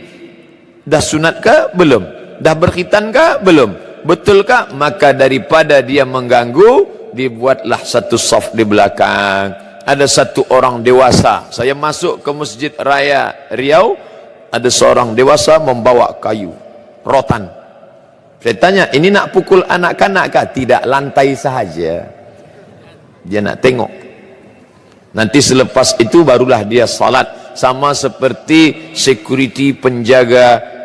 dah sunat ke? Belum. Dah berkhitan ke? Belum. Betul ke? Maka daripada dia mengganggu, dibuatlah satu saf di belakang. Ada satu orang dewasa, saya masuk ke Masjid Raya Riau, ada seorang dewasa membawa kayu, rotan. Saya tanya, ini nak pukul anak kanak kah? Tidak, lantai sahaja. Dia nak tengok. Nanti selepas itu barulah dia salat. Sama seperti security penjaga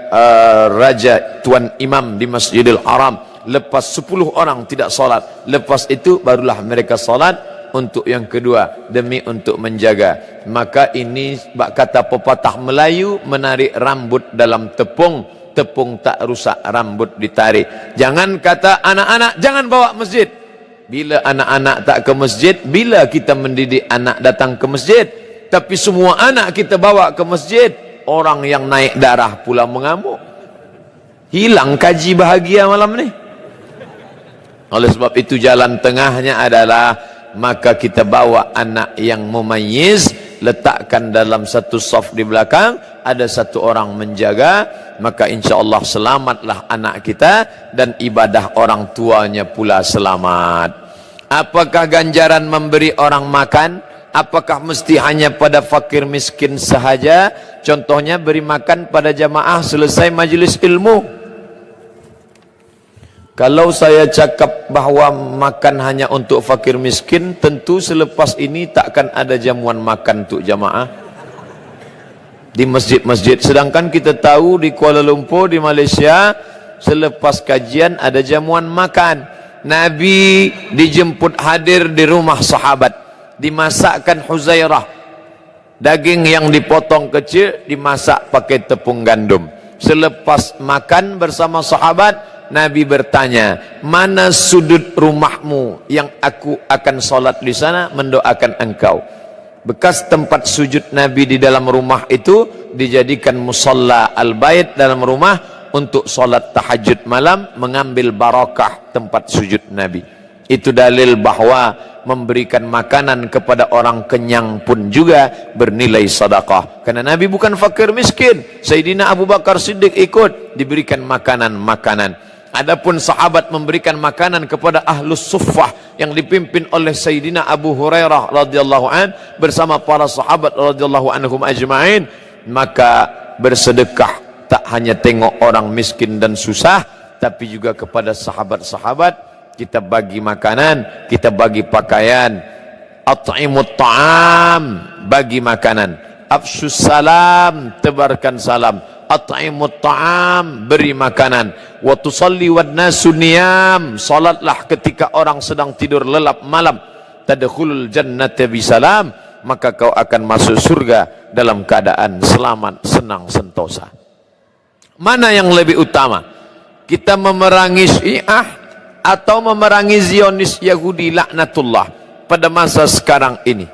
Raja Tuan Imam di Masjidil Haram. Lepas 10 orang tidak salat, lepas itu barulah mereka salat. Untuk yang kedua, demi untuk menjaga. Maka ini kata pepatah Melayu, menarik rambut dalam tepung, tepung tak rusak, rambut ditarik. Jangan kata anak-anak jangan bawa masjid. Bila anak-anak tak ke masjid, bila kita mendidik anak datang ke masjid? Tapi semua anak kita bawa ke masjid, orang yang naik darah pula mengamuk. Hilang kaji bahagia malam ni. Oleh sebab itu jalan tengahnya adalah, maka kita bawa anak yang mumayyiz, letakkan dalam satu saf di belakang, ada satu orang menjaga, maka insya-Allah selamatlah anak kita dan ibadah orang tuanya pula selamat. Apakah ganjaran memberi orang makan? Apakah mesti hanya pada fakir miskin sahaja? Contohnya beri makan pada jamaah selesai majlis ilmu. Kalau saya cakap bahawa makan hanya untuk fakir miskin, tentu selepas ini takkan ada jamuan makan untuk jamaah di masjid-masjid. Sedangkan kita tahu di Kuala Lumpur, di Malaysia, selepas kajian ada jamuan makan. Nabi dijemput hadir di rumah sahabat, dimasakkan Huzairah, daging yang dipotong kecil dimasak pakai tepung gandum. Selepas makan bersama sahabat, Nabi bertanya, mana sudut rumahmu yang aku akan solat di sana mendoakan engkau? Bekas tempat sujud Nabi di dalam rumah itu dijadikan musalla al-bait dalam rumah untuk solat tahajud malam, mengambil barakah tempat sujud Nabi. Itu dalil bahwa memberikan makanan kepada orang kenyang pun juga bernilai sedekah. Karena Nabi bukan fakir miskin. Sayyidina Abu Bakar Siddiq ikut diberikan makanan-makanan. Adapun sahabat memberikan makanan kepada ahlus suffah yang dipimpin oleh Sayyidina Abu Hurairah radhiyallahu an bersama para sahabat radhiyallahu anhum ajma'in, maka bersedekah tak hanya tengok orang miskin dan susah, tapi juga kepada sahabat-sahabat kita bagi makanan, kita bagi pakaian. At'imut ta'am, bagi makanan. Afshus salam, tebarkan salam. At'imut ta'am, beri makanan. Wa tusalli wan nasu niyam, salatlah ketika orang sedang tidur lelap malam. Tadkhulul jannata bisalam, maka kau akan masuk surga dalam keadaan selamat, senang, sentosa. Mana yang lebih utama? Kita memerangi Syiah atau memerangi Zionis Yahudi laknatullah pada masa sekarang ini?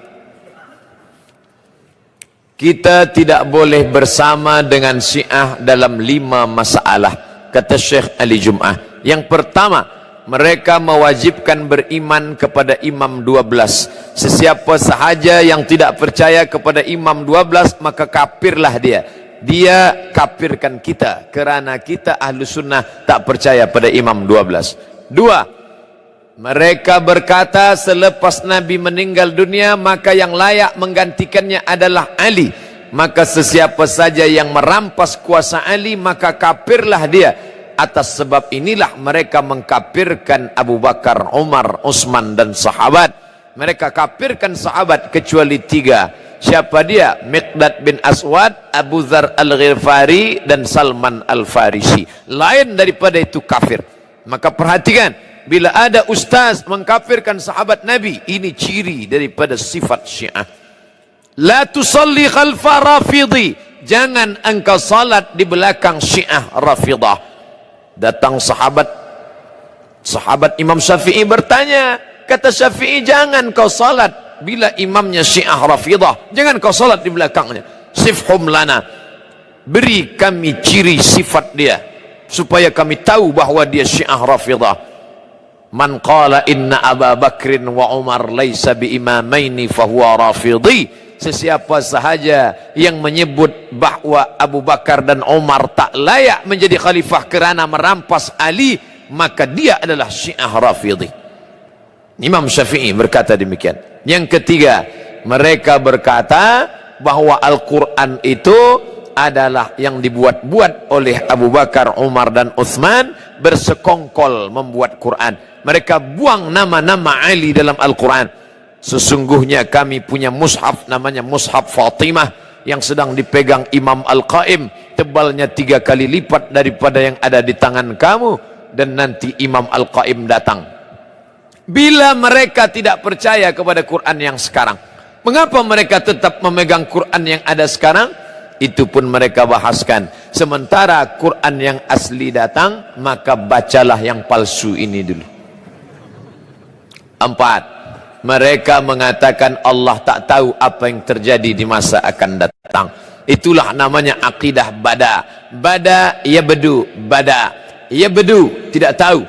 Kita tidak boleh bersama dengan Syiah dalam 5 masalah, kata Syekh Ali Jum'ah. Yang pertama, mereka mewajibkan beriman kepada imam 12. Sesiapa sahaja yang tidak percaya kepada imam 12, maka kafirlah dia. Dia kafirkan kita kerana kita ahlu sunnah tak percaya pada imam 12. Dua, mereka berkata selepas Nabi meninggal dunia maka yang layak menggantikannya adalah Ali. Maka sesiapa saja yang merampas kuasa Ali maka kafirlah dia. Atas sebab inilah mereka mengkafirkan Abu Bakar, Umar, Utsman dan sahabat. Mereka kafirkan sahabat kecuali 3. Siapa dia? Miqdad bin Aswad, Abu Dzar Al-Ghifari dan Salman Al-Farisi. Lain daripada itu kafir. Maka perhatikan, bila ada ustaz mengkafirkan sahabat Nabi, ini ciri daripada sifat Syiah. La tusalli khalfa rafidhi, jangan engkau salat di belakang Syiah Rafidah. Datang sahabat Imam Syafi'i bertanya, kata Syafi'i, jangan kau salat bila imamnya Syiah Rafidah, jangan kau salat di belakangnya. Sifhum lana, beri kami ciri sifat dia supaya kami tahu bahawa dia Syiah Rafidah. Man qala inna Aba Bakrin wa Umar laisa bi imamaini fahuwa rafidhi, sesiapa sahaja yang menyebut bahawa Abu Bakar dan Umar tak layak menjadi khalifah kerana merampas Ali, maka dia adalah Syiah Rafidhi. Imam Syafi'i berkata demikian. Yang ketiga, mereka berkata bahawa Al-Quran itu adalah yang dibuat-buat oleh Abu Bakar, Umar dan Utsman, bersekongkol membuat Quran. Mereka buang nama-nama Ali dalam Al-Quran. Sesungguhnya kami punya mushaf namanya Mushaf Fatimah yang sedang dipegang Imam Al-Qaim, tebalnya 3 kali lipat daripada yang ada di tangan kamu, dan nanti Imam Al-Qaim datang. Bila mereka tidak percaya kepada Quran yang sekarang, mengapa mereka tetap memegang Quran yang ada sekarang? Itu pun mereka bahaskan. Sementara Quran yang asli datang, maka bacalah yang palsu ini dulu. 4, mereka mengatakan Allah tak tahu apa yang terjadi di masa akan datang. Itulah namanya akidah bada. Bada yabdu, bada yabdu, tidak tahu.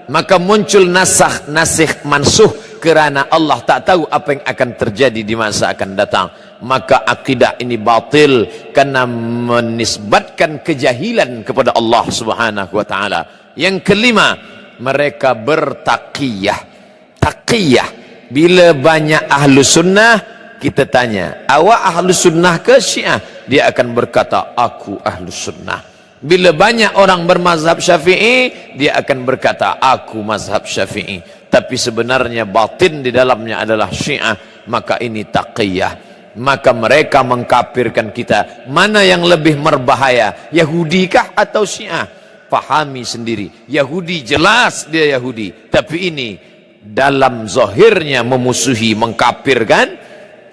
Maka muncul nasikh mansuh kerana Allah tak tahu apa yang akan terjadi di masa akan datang. Maka akidah ini batil karena menisbatkan kejahilan kepada Allah Subhanahu wa taala. Yang kelima, mereka bertaqiyah. Taqiyah, bila banyak ahlu sunnah kita tanya, awak ahlu sunnah ke Syiah? Dia akan berkata, aku ahlu sunnah. Bila banyak orang bermazhab Syafi'i, dia akan berkata, aku mazhab Syafi'i. Tapi sebenarnya batin di dalamnya adalah Syiah. Maka ini taqiyah. Maka mereka mengkafirkan kita. Mana yang lebih berbahaya, Yahudi kah atau Syiah? Pahami sendiri. Yahudi jelas dia Yahudi, tapi ini dalam zahirnya memusuhi, mengkafirkan,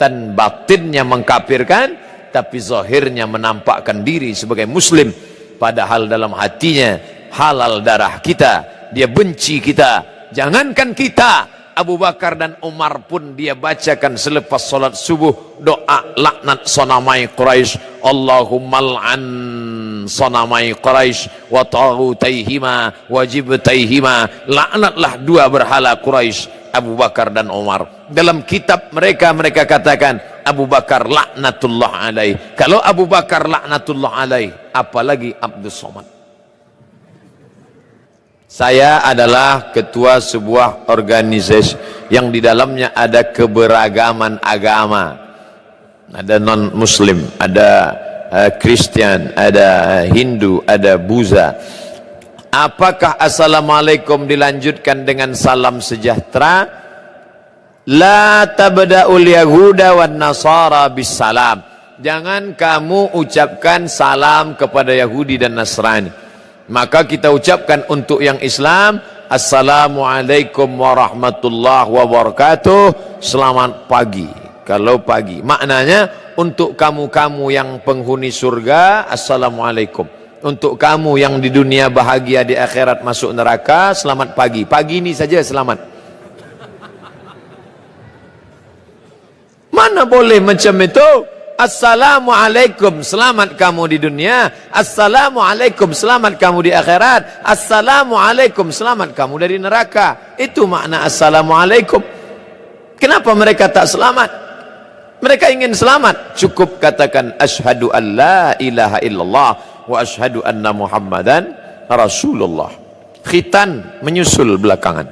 dan batinnya mengkafirkan, tapi zahirnya menampakkan diri sebagai muslim. Padahal dalam hatinya halal darah kita, dia benci kita. Jangankan kita, Abu Bakar dan Umar pun dia bacakan selepas solat subuh doa laknat sonamai Quraisy. Allahumma al'an sonamai Quraisy wa taghutaihima wa jibtaihima. Laknatlah 2 berhala Quraisy, Abu Bakar dan Umar. Dalam kitab mereka katakan Abu Bakar laknatullah alaih. Kalau Abu Bakar laknatullah alaih, apalagi Abdus Somad. Saya adalah ketua sebuah organisasi yang di dalamnya ada keberagaman agama. Ada non-muslim, ada Kristen, ada Hindu, ada Buddha. Apakah assalamualaikum dilanjutkan dengan salam sejahtera? La tabda'ul yahuda wan nasara bisalam. Jangan kamu ucapkan salam kepada Yahudi dan Nasrani. Maka kita ucapkan untuk yang Islam, assalamualaikum warahmatullahi wabarakatuh, selamat pagi. Kalau pagi, maknanya untuk kamu-kamu yang penghuni surga, assalamualaikum. Untuk kamu yang di dunia bahagia, di akhirat masuk neraka, selamat pagi. Pagi ini saja selamat. Mana boleh macam itu? Assalamualaikum, selamat kamu di dunia. Assalamualaikum, selamat kamu di akhirat. Assalamualaikum, selamat kamu dari neraka. Itu makna assalamualaikum. Kenapa mereka tak selamat? Mereka ingin selamat, cukup katakan asyhadu an la ilaha illallah wa asyhadu anna muhammadan rasulullah. Khitan menyusul belakangan.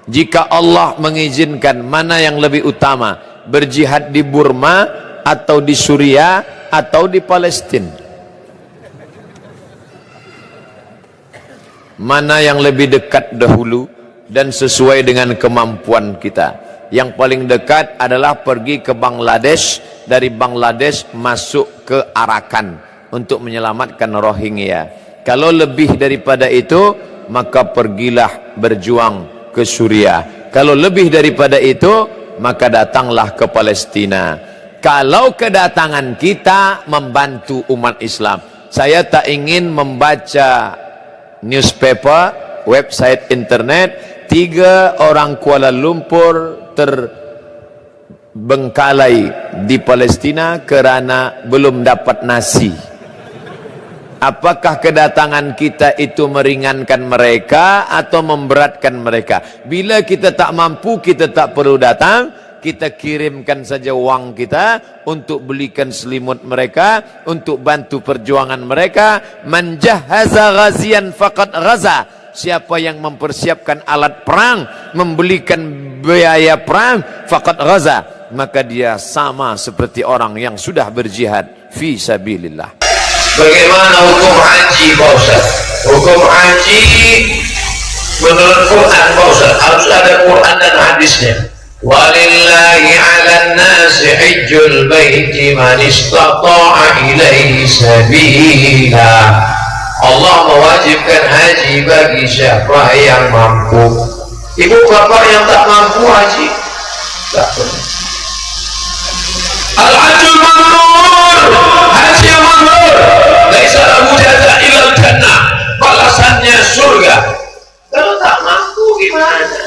Jika Allah mengizinkan, mana yang lebih utama? Berjihad di Burma atau di Suriah atau di Palestina? Mana yang lebih dekat dahulu dan sesuai dengan kemampuan kita? Yang paling dekat adalah pergi ke Bangladesh, dari Bangladesh masuk ke Arakan untuk menyelamatkan Rohingya. Kalau lebih daripada itu, maka pergilah berjuang ke Suriah. Kalau lebih daripada itu, maka datanglah ke Palestina. Kalau kedatangan kita membantu umat Islam, saya tak ingin membaca newspaper, website internet, 3 orang Kuala Lumpur terbengkalai di Palestina kerana belum dapat nasi. Apakah kedatangan kita itu meringankan mereka atau memberatkan mereka? Bila kita tak mampu, kita tak perlu datang, kita kirimkan saja wang kita untuk belikan selimut mereka, untuk bantu perjuangan mereka. Man jahaza ghazian faqad ghaza. Siapa yang mempersiapkan alat perang, membelikan biaya perang, faqad ghaza, maka dia sama seperti orang yang sudah berjihad fi sabilillah. Bagaimana hukum haji Pak Ustaz? Hukum haji menurut Quran Pak Ustaz, harus ada Quran dan hadisnya. Walillahi 'alan nasi hajjul baiti man istata'a ilaihi sabila. Allah mewajibkan haji bagi siapa yang mampu. Ibu bapak yang tak mampu haji tak perlu. Al-hajjul mabrur, haji yang mabrur, laisa lahu jazaa ilal jannah, balasannya surga. Kalau tak mampu gimana?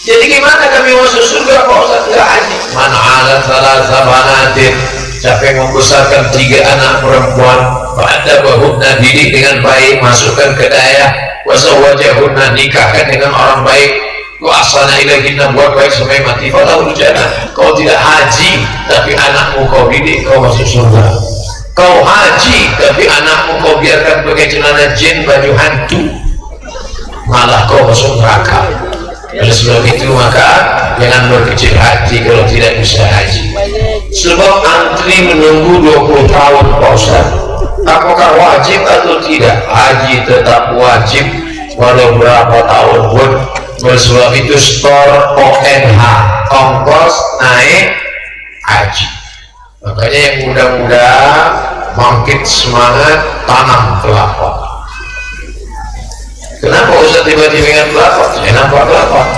Jadi gimana kami masuk surga kalau tidak haji? Man 'ala thalatha banatin, siapa yang membesarkan 3 anak perempuan, fa'adabahunna, didik dengan baik, masukkan ke daerah, wasawwajahunna, nikahkan dengan orang baik, wa ahsana ilaihinna, buat baik sampai mati, falahul jannah. Kau tidak haji tapi anakmu kau didik, kau masuk surga. Kau haji tapi anakmu kau biarkan pakai celana jin, baju hantu, malah kau masuk neraka. Oleh sebab itu maka jangan berkecil hati kalau tidak bisa haji. Sebab antri menunggu 20 tahun Pak Ustaz. Apakah wajib atau tidak? Haji tetap wajib walau berapa tahun pun. Oleh sebab itu store ONH, ongkos naik haji. Makanya yang muda-muda bangkit semangat, tanam kelapa. Kenapa Ustaz tiba-tiba ingat kelapa? Saya nampak kelapa.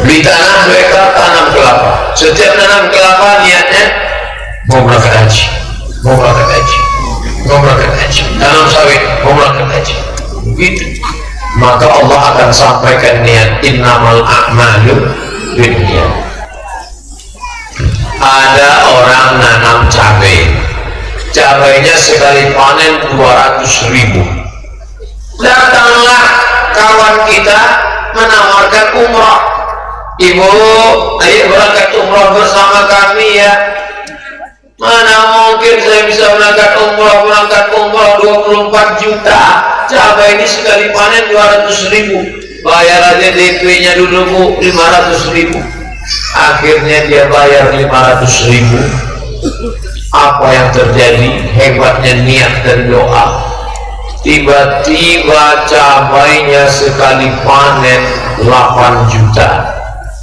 Beli tanah mereka, tanam kelapa. Setiap tanam kelapa niatnya mau berangkat haji, mau berangkat haji, mau berangkat haji. Tanam sawit, mau berangkat haji. Begitu. Maka Allah akan sampaikan niat, innamal a'malu binniyat. Ada orang nanam cabai, cabainya sekali panen 200.000. Datanglah kawan kita menawarkan umrah. Ibu, ayo berangkat umrah bersama kami ya. Mana mungkin saya bisa berangkat umrah 24 juta. Cabai ini sekali panen 200.000. Bayar aja DP-nya dulu Bu, 500.000. Akhirnya dia bayar 500.000. Apa yang terjadi? Hebatnya niat dan doa. Tiba-tiba cabainya sekali panen 8 juta,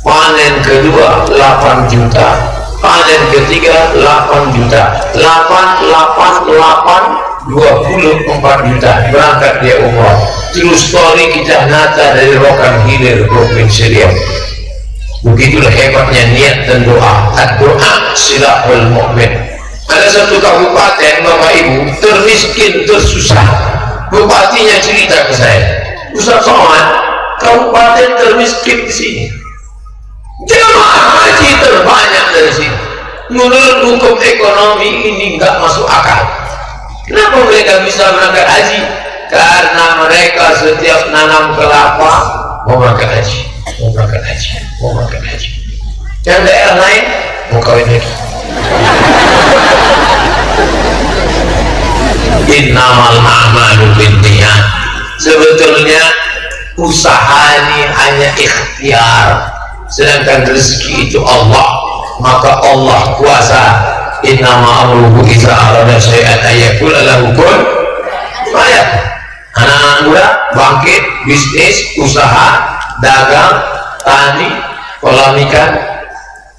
panen kedua 8 juta, panen ketiga 8 juta, 24 juta. Berangkat dia umrah. True story kisah nyata dari Rokan Hilir, Provinsi Riau. Begitulah hebatnya niat dan doa. Doa silahul mu'min. Ada satu kabupaten Bapak Ibu termiskin, tersusah. Bupatinya cerita ke saya, Ustaz Somad, kabupaten termiskin di sini, jemaah haji terbanyak dari sini. menurut hukum ekonomi ini nggak masuk akal. Kenapa mereka bisa berangkat haji? Karena mereka setiap nanam kelapa mau berangkat haji, mau berangkat haji, mau berangkat haji. Yang daerah lain mau kawin lagi. Innamal a'malu binniyat. Sebetulnya usaha ini hanya ikhtiar, sedangkan rezeki itu Allah. Maka Allah kuasa. Innama amruhu idza arada syai'an ayyakula lahu kun fayakun. Anak-anak muda bangkit, bisnis, usaha, dagang, tani, kolam ikan,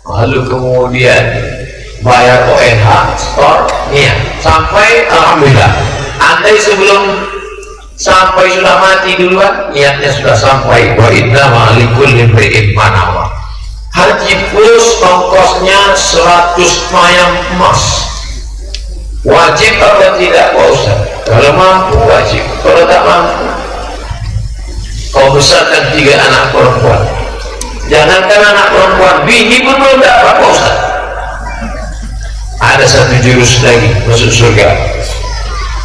lalu kemudian bayar ONH, store, niat sampai alhamdulillah. Andai sebelum sampai sudah mati duluan, niatnya sudah sampai. Wa innama likulli imri'in ma nawa. Haji plus ongkosnya 100 mayang emas. Wajib atau tidak Pak Ustaz? Kalau mampu wajib, kalau tak mampu kau besarkan 3 anak perempuan. Jangankan anak perempuan, bini pun belum dapat Pak Ustaz. Ada satu jurus lagi masuk surga.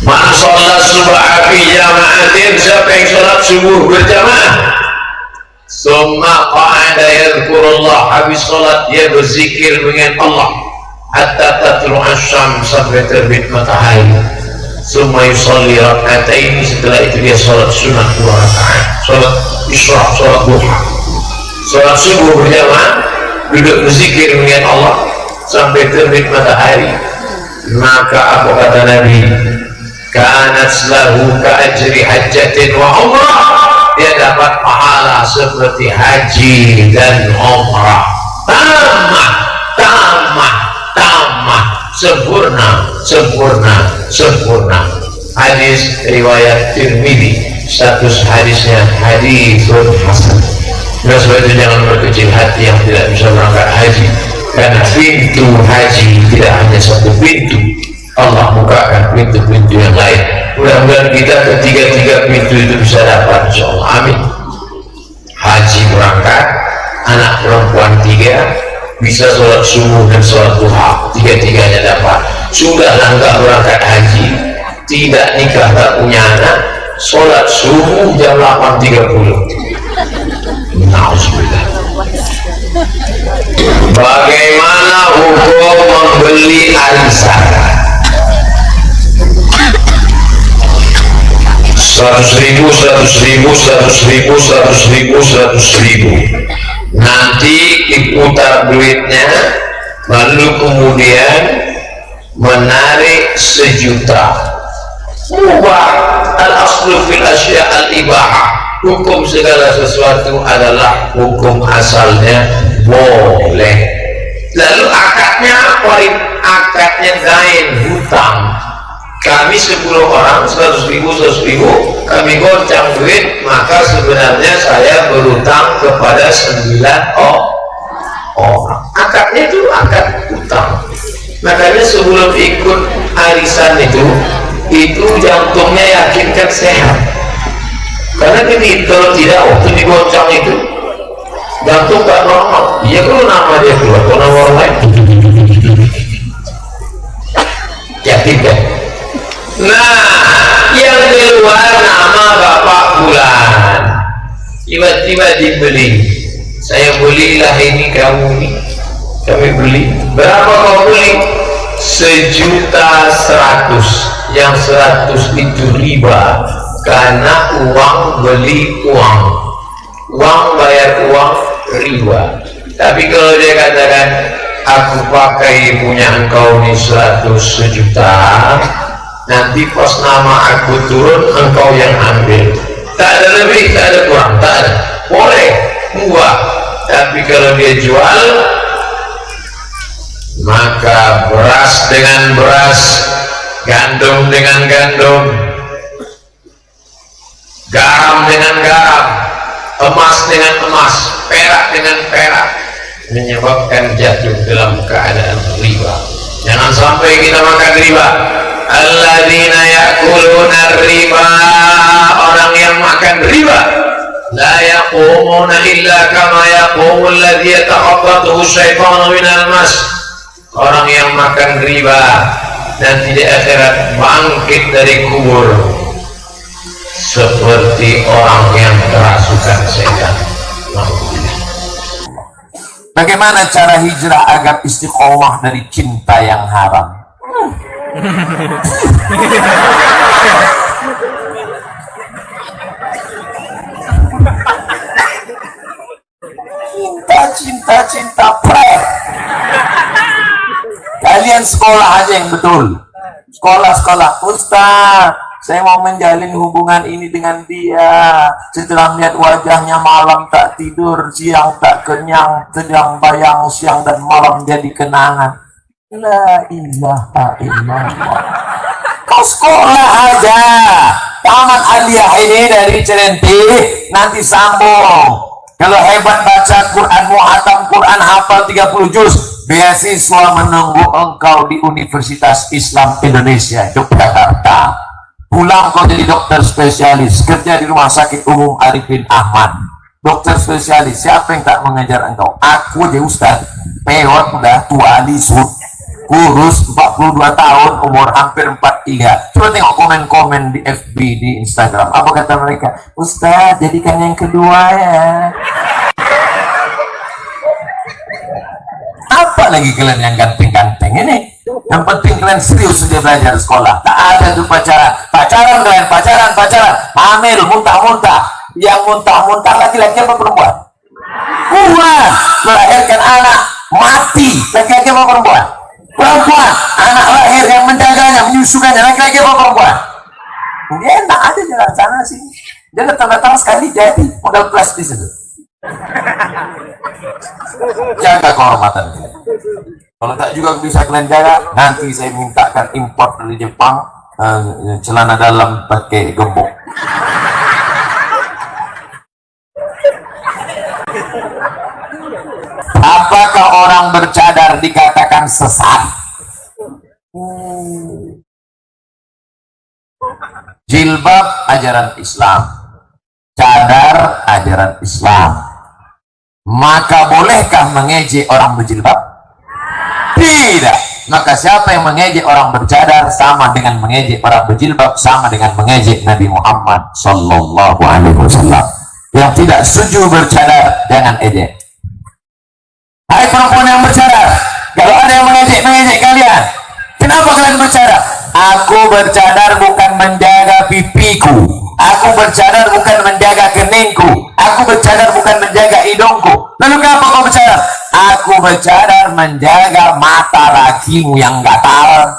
Man sholat subha fi jama'atin, siapa yang sholat subuh berjamaah, summa qa'ada yadhkurullah, habis sholat dia berzikir dengan Allah hatta tatlu asyam, sampai terbit matahari. Summa yusalli rak'ataini, setelah itu dia sholat sunat 2 rakaat, sholat isra, sholat duha, sholat subuh berjamaah, duduk berzikir dengan Allah sampai terbit matahari. Maka apa kata Nabi? Kanat lahu ka ajri hajjatin wa umrah, dia dapat pahala seperti haji dan umrah. Tamah, tamah, tamah, sempurna, sempurna, sempurna. Hadis riwayat Tirmidzi, status hadisnya hadisun hasan. Nah, sebab itu jangan berkecil hati yang tidak bisa berangkat haji, karena pintu haji tidak hanya satu pintu. Allah bukakan pintu-pintu yang lain. Mudah-mudahan kita ketiga-tiga pintu itu bisa dapat, insyaallah. Amin. Haji berangkat, anak perempuan 3, bisa sholat subuh dan sholat duha, 3-tiganya dapat. Sudahlah nggak berangkat haji, tidak nikah, tak punya anak, sholat subuh jam 8.30. Nauzubillah. Bagaimana hukum membeli arisan? 100.000, 100.000, 100.000, 100.000, 100.000. Nanti diputar duitnya, lalu kemudian menarik 1 juta. Mubah. Al-aslu fil asya al-ibahah. Hukum segala sesuatu adalah hukum asalnya boleh. Lalu akadnya apa? Akadnya dain, hutang. Kami 10 orang 100.000, 100.000, kami goncang duit, maka sebenarnya saya berutang kepada 9 orang. Akadnya itu akad hutang. Makanya sebelum ikut arisan itu jantungnya yakinkan sehat. Karena ini kalau tidak, waktu digoncang itu jantung gak normal. Iya, kalau nama dia keluar, kalau nama orang lain yakin kan? Nah, yang keluar nama Bapak bulan, tiba-tiba dibeli. Saya belilah ini, kamu ini, kami beli. Berapa kau beli? 1.100.000. Yang 100 itu riba, karena uang beli uang, uang bayar uang, riba. Tapi kalau dia katakan, aku pakai punya engkau ini 100 juta, nanti pas nama aku turun engkau yang ambil, tak ada lebih, tak ada kurang, tak ada, boleh murah. Tapi kalau dia jual, maka beras dengan beras, gandum dengan gandum, garam dengan garam, emas dengan emas, perak dengan perak, menyebabkan jatuh dalam keadaan riba. Jangan sampai kita makan riba. Alladzina ya'kuluna riba, orang yang makan riba, la yaqumuna illa kama yaqumu alladzi yatakhabbathu syaitanu minal mas. orang yang makan riba nanti di akhirat bangkit dari kubur seperti orang yang kerasukan setan. Bagaimana cara hijrah agar istiqomah dari cinta yang haram? Cinta pret. Kalian sekolah aja yang betul. Sekolah. Ustaz, saya mau menjalin hubungan ini dengan dia. Setelah melihat wajahnya malam tak tidur, siang tak kenyang, sedang bayang siang dan malam jadi kenangan. La ilaha illallah. Kau sekolah aja. Taman Aliyah ini dari Cilenti nanti sambung. Kalau hebat baca Quran, muhatam Quran, hafal 30 juz, beasiswa menunggu engkau di Universitas Islam Indonesia Yogyakarta. Pulang kau jadi dokter spesialis, kerja di Rumah Sakit Umum Arifin Ahmad. Dokter spesialis, siapa yang tak mengejar engkau? Aku aja Ustaz, peot udah tua lisut, kurus 42 tahun, umur hampir 43. Coba tengok komen-komen di FB, di Instagram. Apa kata mereka? Ustaz, jadikan yang kedua ya. Apa lagi kalian yang ganteng-ganteng ini? Yang penting kalian serius sudah belajar sekolah. Tak ada tuh pacaran kalian, pacaran, hamil, muntah-muntah. Yang muntah-muntah laki-laki apa perempuan? Perempuan. Melahirkan anak mati, laki-laki apa perempuan? Perempuan. Anak lahir yang menjaganya, menyusukannya, laki-laki apa perempuan? Enak aja jalan sana sini. Dia datang-datang sekali jadi modal kelas di situ. Jaga kehormatan. Kalau tak juga bisa kalian jaga, nanti saya mintakan import dari Jepang celana dalam pakai gembok. Apakah orang bercadar dikatakan sesat? Jilbab ajaran Islam, cadar ajaran Islam. Maka bolehkah mengejek orang berjilbab? Tidak. Maka siapa yang mengejek orang bercadar sama dengan mengejek orang berjilbab, sama dengan mengejek Nabi Muhammad Sallallahu Alaihi Wasallam. Yang tidak setuju bercadar jangan ejek. Hai perempuan yang bercadar, kalau ada yang mengejek kalian, kenapa kalian bercadar? Aku bercadar bukan menjaga pipiku, aku bercadar bukan menjaga keningku, aku bercadar bukan menjaga hidungku. Lalu kenapa kau bercadar? Aku bercadar menjaga mata lakimu yang gatal.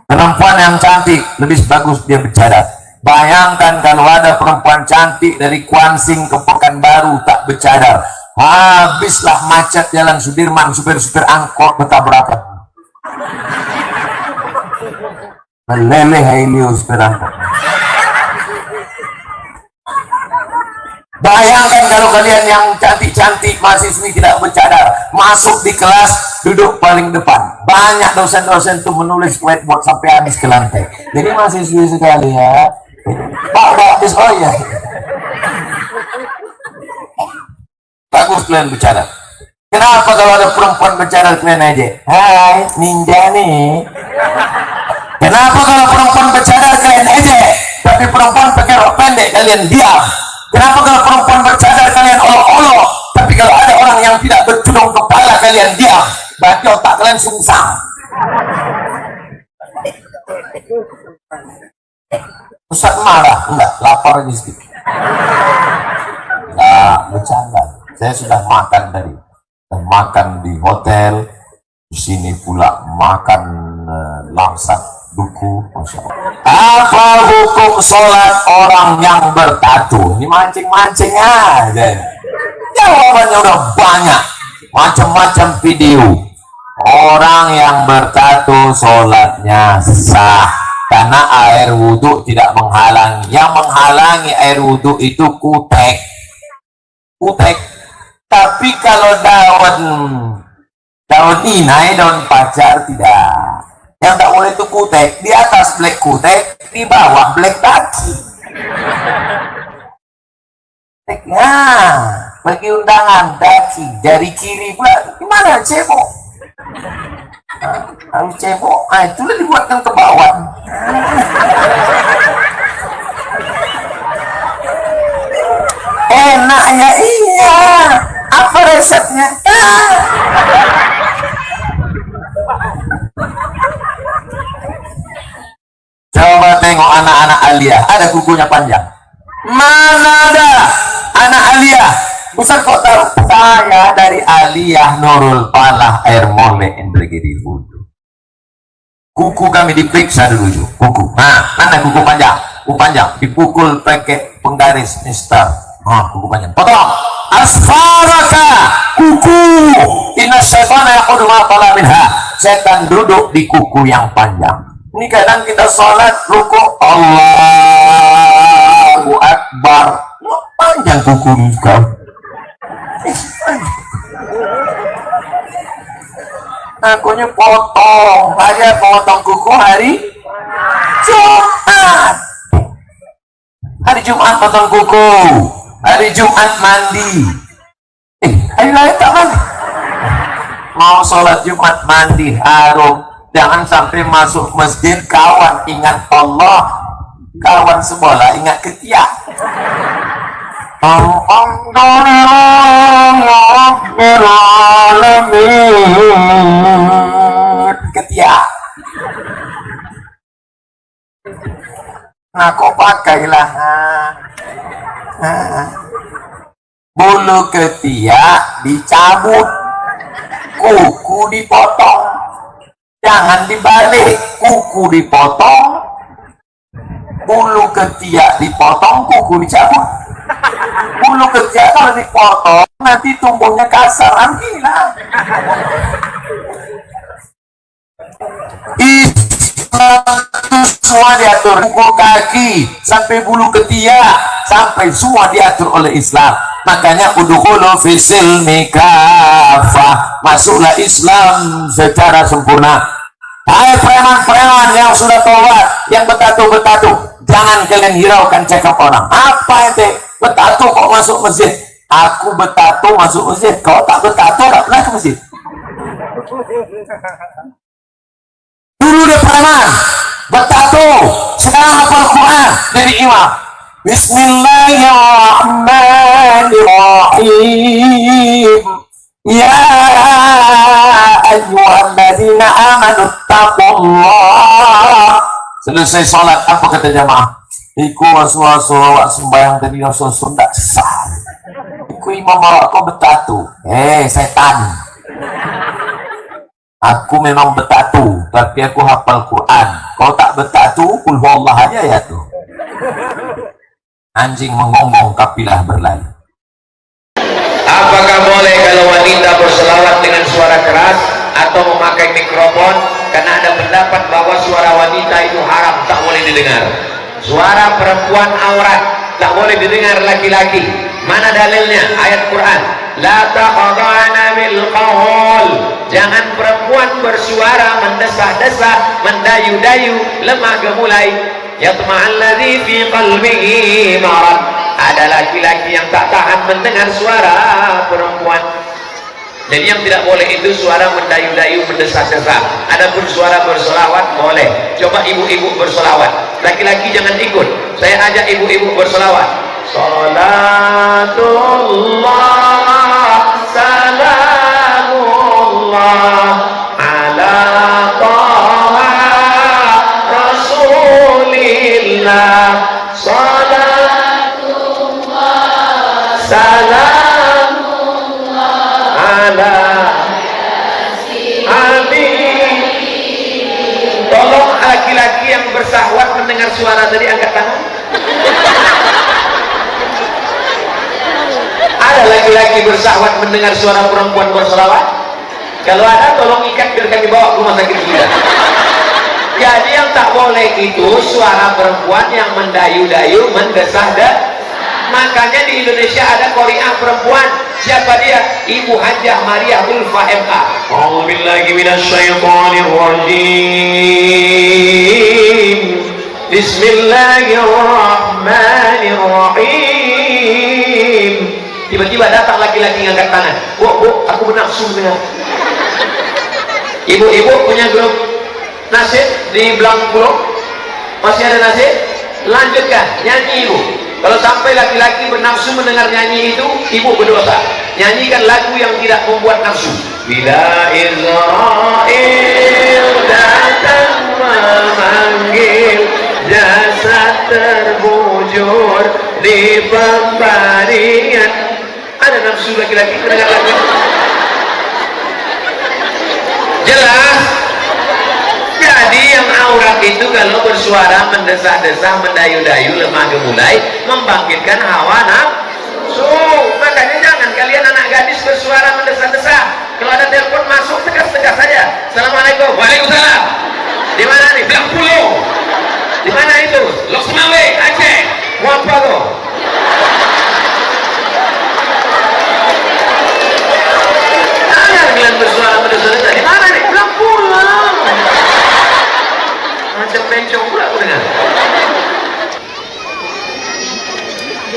Perempuan yang cantik lebih bagus dia bercadar. Bayangkan kalau ada perempuan cantik dari Kuansing ke Pekanbaru tak bercadar, habislah macet jalan Sudirman, supir-supir angkot bertabrakan. Meleleh Helios berangkat. Bayangkan kalau kalian yang cantik-cantik mahasiswi tidak bercadar, masuk di kelas duduk paling depan. Banyak dosen-dosen tuh menulis whiteboard sampai habis ke lantai. Jadi mahasiswi sekali ya. Pak, habis oh ya. Bagus kalian bercadar. Kenapa kalau ada perempuan bercadar kalian aja? Hai, ninja nih. Kenapa kalau perempuan bercadar kalian aja, tapi perempuan pakai rok pendek kalian diam? Kenapa kalau perempuan bercadar kalian olok-olok, tapi kalau ada orang yang tidak bercudung kepala kalian diam? Berarti otak kalian sungsang. Ustaz marah? Enggak, lapar aja sedikit. Enggak, bercanda. Saya sudah makan tadi. Makan di hotel, di sini pula makan langsat duku. Masya Allah. Apa hukum sholat orang yang bertatu? Ini mancing-mancing aja. Jawabannya udah banyak, macam-macam video. Orang yang bertatu sholatnya sah karena air wudhu tidak menghalangi. Yang menghalangi air wudhu itu kutek. Tapi kalau daun inai, daun pacar tidak. Yang tak boleh itu kutek. Di atas black kutek, di bawah black kaki. Nah, bagi undangan daki dari kiri pula. Gimana cebok? Harus cebok. Itulah dibuatkan ke bawah. Enak ya, iya. Apa resepnya? Coba tengok anak-anak Aliyah, ada kukunya panjang. Mana ada anak Aliyah? Ustaz kok tahu? Saya dari Aliyah Nurul Falah Air Mole Indragiri Hudu. Kuku kami diperiksa dulu, kuku. Nah, mana kuku panjang? Kuku panjang dipukul pakai penggaris Mister. Kuku panjang. Potong. Asfaraka kuku. Inna syaitana yaqudu ma tala minha. Setan duduk di kuku yang panjang. Ini kadang kita sholat rukuk Allahu Akbar, panjang kuku kau. Akunya potong, aja potong kuku hari Jumat. Hari Jumat potong kuku, hari Jumat mandi. Hari lain tak mandi. Mau sholat Jumat mandi harum. Jangan sampai masuk masjid kawan ingat Allah, kawan sebelah ingat ketiak. Ketiak. Nah, kok pakailah bulu ketiak dicabut, kuku dipotong. Jangan dibalik, kuku dipotong, bulu ketiak dipotong, kuku dicabut. Bulu ketiak kalau dipotong nanti tumbuhnya kasar, gila. Semua diatur, kuku kaki sampai bulu ketiak sampai semua diatur oleh Islam. Makanya udkhulu fi silmi kafah, masuklah Islam secara sempurna. Hai preman-preman yang sudah tobat, yang bertatu-bertatu, jangan kalian hiraukan cakap orang. Apa ente bertatu kok masuk masjid? Aku bertatu masuk masjid, kau tak bertatu tak pernah ke masjid. Dulu dia preman bertatu, sekarang hafal Quran dari imam. Bismillahirrahmanirrahim. Ya ayyuhalladzina amanu taqullah. Selesai sholat, apa kata jamaah? Iku waswa sembahyang tadi wasu ndak sah. Iku imam kau bertatu. Setan. Aku memang bertatu, tapi aku hafal Quran. Kau tak bertatu, kul huwallah aja ya tuh. Anjing mengonggong, kapilah berlari. Apakah boleh kalau wanita berselawat dengan suara keras atau memakai mikrofon? Karena ada pendapat bahwa suara wanita itu haram, tak boleh didengar. Suara perempuan aurat, tak boleh didengar laki-laki. Mana dalilnya? Ayat Quran. La taqadana bil qaul. Jangan perempuan bersuara mendesah-desah, mendayu-dayu, lemah gemulai. Yatma'alladzi fi qalbihi marad. Ada laki-laki yang tak tahan mendengar suara perempuan. Jadi yang tidak boleh itu suara mendayu-dayu, mendesah-desah. Adapun suara bersolawat boleh. Coba ibu-ibu bersolawat. Laki-laki jangan ikut. Saya ajak ibu-ibu bersolawat. Salatullah, salamullah ala taha rasulillah. Salatullah, salamullah ala habib. Tolong laki-laki yang bersahwat mendengar suara tadi angkat tangan. Ada laki-laki bersahwat mendengar suara perempuan bersolawat? Kalau ada, tolong ikat biar kami bawa ke rumah sakit kita. Jadi yang tak boleh itu suara perempuan yang mendayu-dayu, mendesah-desah. Makanya di Indonesia ada qari'ah perempuan. Siapa dia? Ibu Hajah Maria Ulfa MA. A'udzubillahi minasyaitonirrajim. Bismillahirrahmanirrahim. Tiba-tiba datang laki-laki ngangkat tangan, bu, aku bernafsu dengan ibu-ibu punya grup nasib di Belang Pulau, masih ada nasib? Lanjutkan, nyanyi ibu. Kalau sampai laki-laki bernafsu mendengar nyanyi itu, ibu berdosa. Nyanyikan lagu yang tidak membuat nafsu. Bila Israel datang memanggil, jasad terbujur di pembaringan. Ada nafsu laki-laki mendengar lagu? Jelas. Jadi yang aurat itu kalau bersuara mendesah-desah, mendayu-dayu, lemah gemulai, membangkitkan hawa nafsu. Makanya jangan kalian anak gadis bersuara mendesah-desah. Kalau ada telepon masuk, tegas-tegas saja. Assalamualaikum. Waalaikumsalam. Di mana nih? Belang Pulau. Di mana itu? Lok Semawe, Aceh. Mau apa tuh? Jangan kalian bersuara mendesah-desah. Di mana nih? Belang Pulau. Macam pencong pula aku dengar.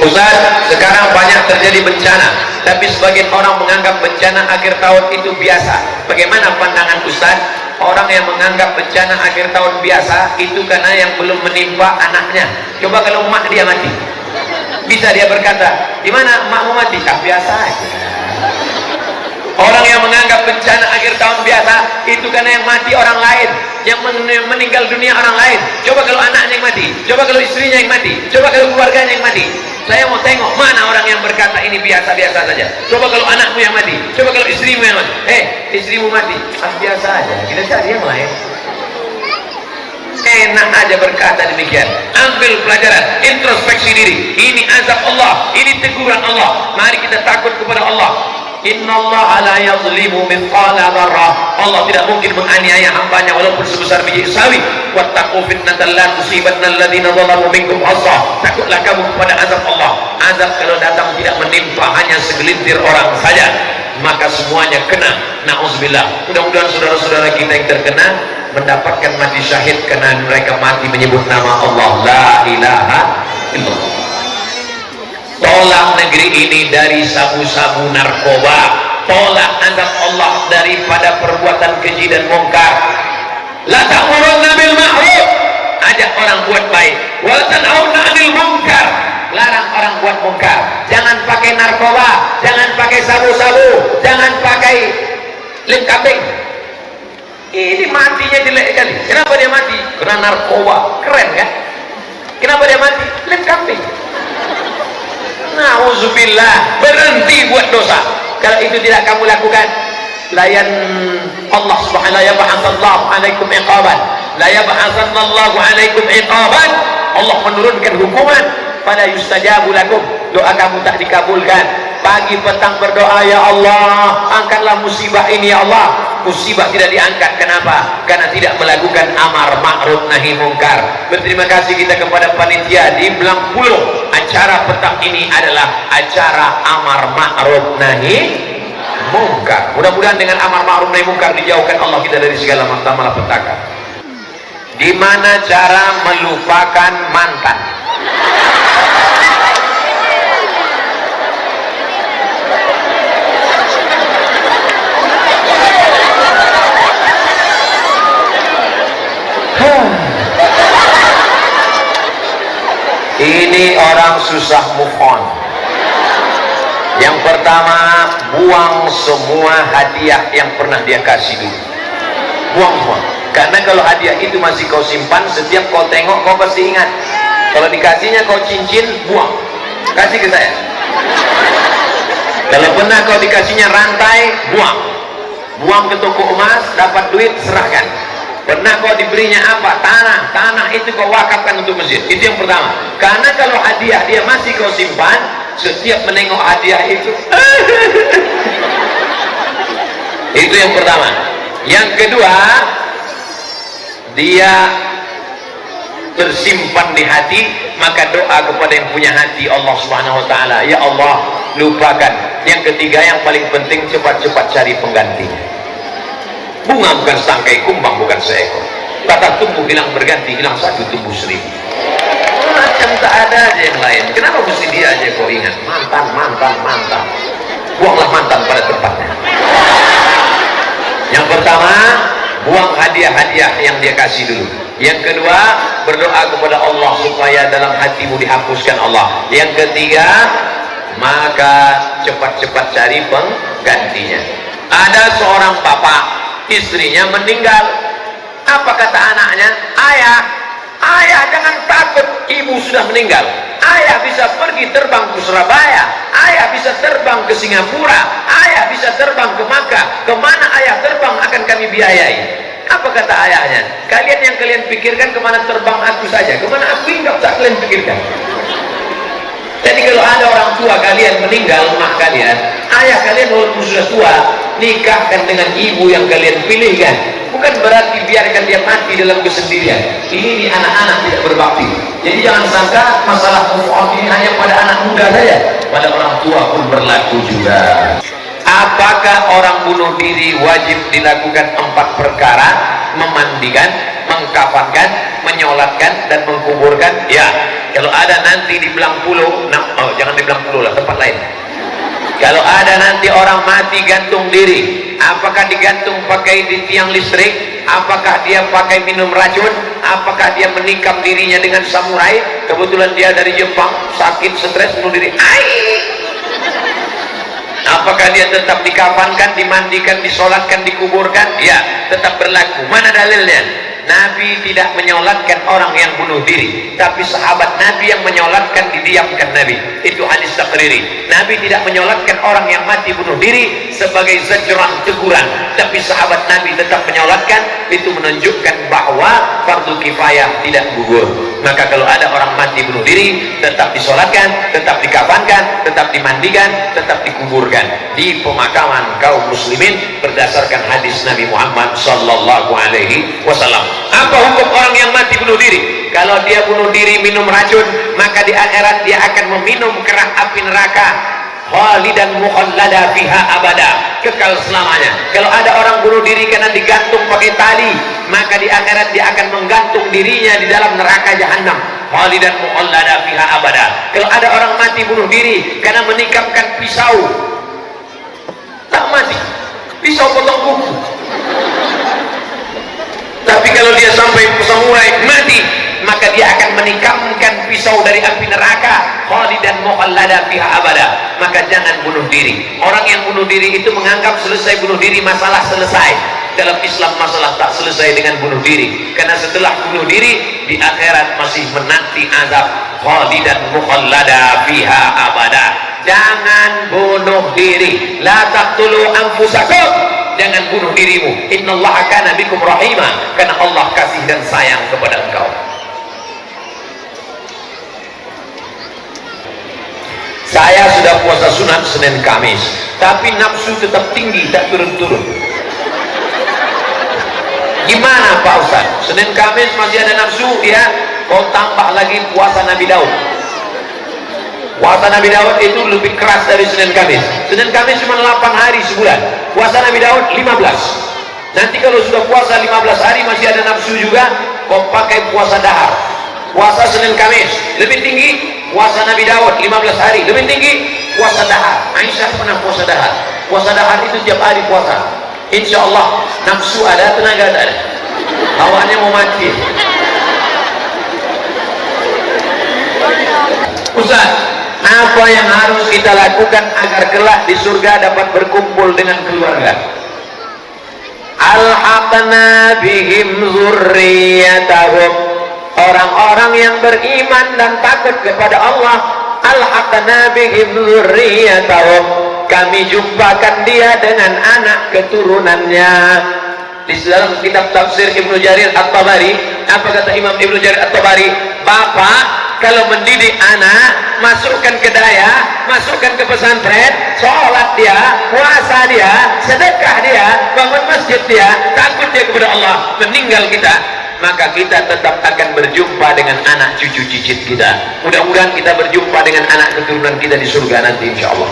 Ustaz, sekarang banyak terjadi bencana, tapi sebagian orang menganggap bencana akhir tahun itu biasa. Bagaimana pandangan Ustaz? Orang yang menganggap bencana akhir tahun biasa itu karena yang belum menimpa anaknya. Coba kalau mak dia mati, bisa dia berkata, di mana makmu mati? Ah, biasa aja. Orang yang menganggap bencana akhir tahun biasa itu karena yang mati orang lain, yang meninggal dunia orang lain. Coba kalau anaknya yang mati, coba kalau istrinya yang mati, coba kalau keluarganya yang mati. Saya mau tengok mana orang yang berkata ini biasa-biasa saja. Coba kalau anakmu yang mati, coba kalau istrimu yang mati. Istrimu mati, ah biasa aja. Kita cari yang lain. Enak aja berkata demikian. Ambil pelajaran, introspeksi diri. Ini azab Allah, ini teguran Allah. Mari kita takut kepada Allah. Innallaha la yazlimu mithqala dzarrah. Allah tidak mungkin menganiaya hambanya walaupun sebesar biji sawi. Wattaqu fitnatan la tusibanna alladziina dzalamu minkum khassah. Takutlah kamu kepada azab Allah. Azab kalau datang tidak menimpa hanya segelintir orang saja, maka semuanya kena. Nauzubillah. Mudah-mudahan saudara-saudara kita yang terkena mendapatkan mati syahid karena mereka mati menyebut nama Allah. La ilaha illallah. Tolak negeri ini dari sabu-sabu narkoba. Tolak azab Allah daripada perbuatan keji dan mungkar. La ta'murunna bil ma'ruf, ajak orang buat baik. Wa tanhauna 'anil munkar, larang orang buat mungkar. Jangan pakai narkoba, jangan pakai sabu-sabu, jangan pakai lem kambing. Ini matinya jelek kali. Kenapa dia mati? Karena narkoba. Keren kan? Kenapa dia mati? Lem kambing. Nauzubillah, berhenti buat dosa. Kalau itu tidak kamu lakukan, layan Allah subhanahu wa ta'ala alaikum iqaban, la yab'atsanallahu alaikum iqaban. Allah menurunkan hukuman, pada yustajabu lakum, doa kamu tak dikabulkan. Pagi petang berdoa, ya Allah angkatlah musibah ini ya Allah. Musibah tidak diangkat, kenapa? Karena tidak melakukan amar ma'ruf nahi mungkar. Berterima kasih kita kepada panitia di Belang Pulau. Acara petang ini adalah acara amar ma'ruf nahi mungkar. Mudah-mudahan dengan amar ma'ruf nahi mungkar dijauhkan Allah kita dari segala malapetaka. Di mana cara melupakan mantan? Ini orang susah move on. Yang pertama, buang semua hadiah yang pernah dia kasih dulu. Buang semua. Karena kalau hadiah itu masih kau simpan, setiap kau tengok kau pasti ingat. Kalau dikasihnya kau cincin, buang. Kasih ke saya. Kalau pernah kau dikasihnya rantai, buang. Buang ke toko emas, dapat duit, serahkan. Pernah kau diberinya apa? Tanah. Tanah itu kau wakafkan untuk masjid. Itu yang pertama. Karena kalau hadiah dia masih kau simpan, setiap menengok hadiah itu itu yang pertama. Yang kedua, dia tersimpan di hati, maka doa kepada yang punya hati Allah subhanahu wa ta'ala, ya Allah lupakan. Yang ketiga yang paling penting, cepat-cepat cari penggantinya. Bunga bukan setangkai, kumbang bukan seekor. Kata tumbuh hilang berganti, hilang satu tumbuh seribu. Macam tak ada ada aja yang lain. Kenapa mesti dia aja kau ingat? Mantan. Buanglah mantan pada tempatnya. Yang pertama, buang hadiah-hadiah yang dia kasih dulu. Yang kedua, berdoa kepada Allah supaya dalam hatimu dihapuskan Allah. Yang ketiga, maka cepat-cepat cari penggantinya. Ada seorang bapak, istrinya meninggal. Apa kata anaknya? Ayah jangan takut, ibu sudah meninggal. Ayah bisa pergi terbang ke Surabaya, ayah bisa terbang ke Singapura, ayah bisa terbang ke Makkah. Kemana ayah terbang akan kami biayai. Apa kata ayahnya? Kalian yang kalian pikirkan kemana terbang aku saja, kemana aku enggak usah kalian pikirkan. Jadi kalau ada orang tua kalian meninggal, rumah kalian, ayah kalian walaupun sudah tua, nikahkan dengan ibu yang kalian pilihkan. Bukan berarti biarkan dia mati dalam kesendirian. Ini anak-anak tidak berbakti. Jadi jangan sangka masalah move on ini hanya pada anak muda saja, pada orang tua pun berlaku juga. Apakah orang bunuh diri wajib dilakukan 4 perkara? Memandikan, mengkafankan, menyolatkan, dan mengkuburkan? Ya. Kalau ada nanti di Belangpulo, jangan di Belangpulo lah, tempat lain. Kalau ada nanti orang mati gantung diri, apakah digantung pakai di tiang listrik? Apakah dia pakai minum racun? Apakah dia menikam dirinya dengan samurai? Kebetulan dia dari Jepang, sakit, stres, bunuh diri. Apakah dia tetap dikafankan, dimandikan, disolatkan, dikuburkan? Ya, tetap berlaku. Mana dalilnya? Nabi tidak menyolatkan orang yang bunuh diri, tapi sahabat Nabi yang menyolatkan, didiamkan Nabi. Itu hadis takriri. Nabi tidak menyolatkan orang yang mati bunuh diri sebagai zajran, teguran, tapi sahabat Nabi tetap menyolatkan. Itu menunjukkan bahwa fardu kifayah tidak gugur. Maka kalau ada orang mati bunuh diri, tetap disolatkan, tetap dikafankan, tetap dimandikan, tetap dikuburkan di pemakaman kaum muslimin berdasarkan hadis Nabi Muhammad sallallahu alaihi wasallam. Apa hukum orang yang mati bunuh diri? Kalau dia bunuh diri minum racun, maka di akhirat dia akan meminum kerah api neraka, khalidan mukhallada fiha abada, kekal selamanya. Kalau ada orang bunuh diri karena digantung pakai tali, maka di akhirat dia akan menggantung dirinya di dalam neraka jahanam, khalidan mukhallada fiha abada. Kalau ada orang mati bunuh diri karena menikamkan pisau, tak mati, pisau potong kuku. Tapi kalau dia sampai samurai mati, maka dia akan menikamkan pisau dari api neraka, khalidan mukhallada fiha abada. Maka jangan bunuh diri. Orang yang bunuh diri itu menganggap selesai bunuh diri, masalah selesai. Dalam Islam masalah tak selesai dengan bunuh diri, karena setelah bunuh diri di akhirat masih menanti azab, khalidan mukhallada fiha abada. Jangan bunuh diri. La taqtulu anfusakum. Jangan bunuh dirimu. Innallaha kana bikum rahima. Karena Allah kasih dan sayang kepada engkau. Saya sudah puasa sunat Senin Kamis, tapi nafsu tetap tinggi, tak turun-turun. Gimana Pak Ustaz? Senin Kamis masih ada nafsu, ya? Kau tambah lagi puasa Nabi Daud. Puasa Nabi Daud itu lebih keras dari Senin Kamis. Senin Kamis cuma 8 hari sebulan. Puasa Nabi Daud 15. Nanti kalau sudah puasa 15 hari masih ada nafsu juga, kau pakai puasa dahar. Puasa Senin Kamis lebih tinggi, puasa Nabi Daud 15 hari lebih tinggi, puasa dahar. Aisyah pernah puasa dahar. Puasa dahar itu tiap hari puasa. Insya Allah nafsu ada, tenaga ada. Hawanya mau mati. Ustaz, apa yang harus kita lakukan agar kelak di surga dapat berkumpul dengan keluarga? Alhaqna bihim zurriyatahum. Orang-orang yang beriman dan takut kepada Allah, alhaqna bihim zurriyatahum, kami jumpakan dia dengan anak keturunannya. Di dalam kitab tafsir Ibnu Jarir At-Tabari, apa kata Imam Ibnu Jarir At-Tabari? Bapak kalau mendidik anak, masukkan ke daya, masukkan ke pesantren, sholat dia, puasa dia, sedekah dia, bangun masjid dia, takut dia kepada Allah, meninggal kita, maka kita tetap akan berjumpa dengan anak cucu cicit kita. Mudah-mudahan kita berjumpa dengan anak keturunan kita di surga nanti insya Allah.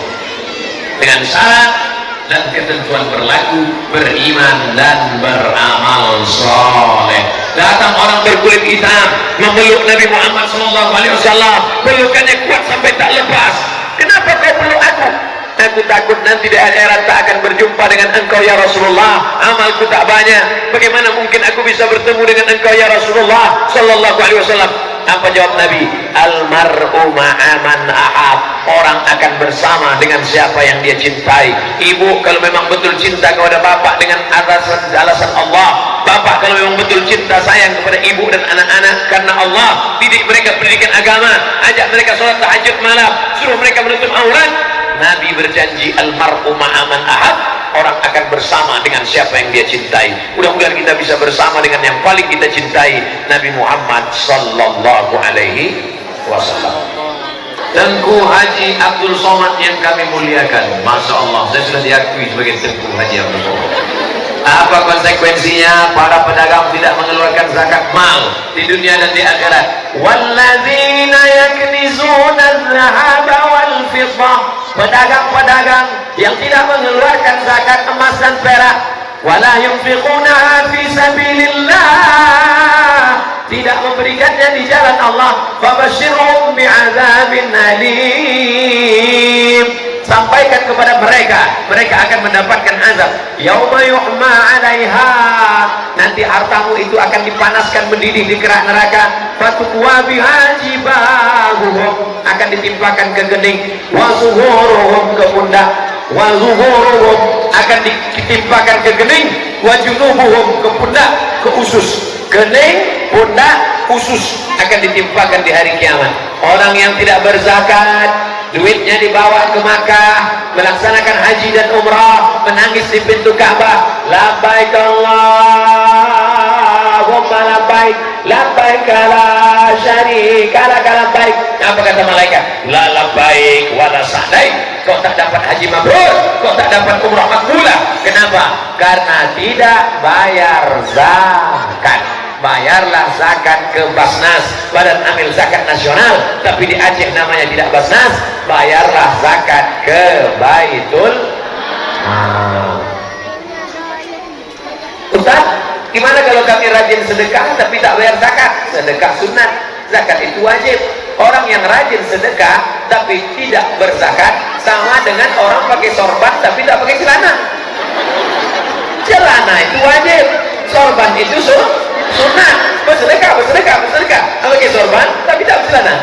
Dengan syarat dan ketentuan berlaku, beriman dan beramal soleh. Datang orang berkulit hitam memeluk Nabi Muhammad SAW, pelukannya kuat sampai tak lepas. Kenapa kau peluk aku? Aku takut nanti di akhirat tak akan berjumpa dengan engkau ya Rasulullah, amalku tak banyak, bagaimana mungkin aku bisa bertemu dengan engkau ya Rasulullah sallallahu alaihi wasallam. Apa jawab Nabi? Almar'u ma'aman ahab. Orang akan bersama dengan siapa yang dia cintai. Ibu kalau memang betul cinta kepada bapak dengan alasan Allah, bapak kalau memang betul cinta sayang kepada ibu dan anak-anak karena Allah, didik mereka pendidikan agama, ajak mereka sholat tahajud malam, suruh mereka menutup aurat. Nabi berjanji almar'u ma'aman ahab, orang akan bersama dengan siapa yang dia cintai. Mudah-mudahan kita bisa bersama dengan yang paling kita cintai, Nabi Muhammad sallallahu alaihi wasallam. Tengku Haji Abdul Somad yang kami muliakan, Masya Allah, saya sudah diakui sebagai Tengku Haji Abdul Somad. Apa konsekuensinya? Para pedagang tidak mengeluarkan zakat mal di dunia dan di akhirat. Walladzina yaknizuna az-zahaba wal fiddah, pedagang-pedagang yang tidak mengeluarkan zakat emas dan perak, wala yunfiqunaha fi sabilillah, tidak memberikannya di jalan Allah, fabashshirhum bi'adzabin alim, sampaikan kepada mereka, mereka akan mendapatkan azab. Yauma yuhma 'alaiha, nanti hartamu itu akan dipanaskan mendidih di kerak neraka. Fatukwa biha jibahuhum, akan ditimpakan ke gening, wa zuhuruhum, ke pundak, wa zuhuruhum, akan ditimpakan ke gening, wa junubuhum, ke pundak, ke usus. Gening, pundak, usus akan ditimpakan di hari kiamat. Orang yang tidak berzakat, duitnya dibawa ke Makkah, melaksanakan haji dan umrah, menangis di pintu Ka'bah, labbaik Allahumma labbaik, labbaik la syarika lak labbaik. Apa kata malaikat? La labbaik wa la sa'daik. Kau tak dapat haji mabrur, kau tak dapat umrah makbulah. Kenapa? Karena tidak bayar zakat. Bayarlah zakat ke Basnas, Badan Amil Zakat Nasional, tapi di Aceh namanya tidak Basnas. Bayarlah zakat ke Baitul Mal. Ustaz, gimana kalau kami rajin sedekah tapi tak bayar zakat? Sedekah sunat, zakat itu wajib. Orang yang rajin sedekah tapi tidak berzakat sama dengan orang pakai sorban tapi tak pakai celana. Celana itu wajib, sorban itu sunat. Bersedekah pakai sorban tapi tak bercelana.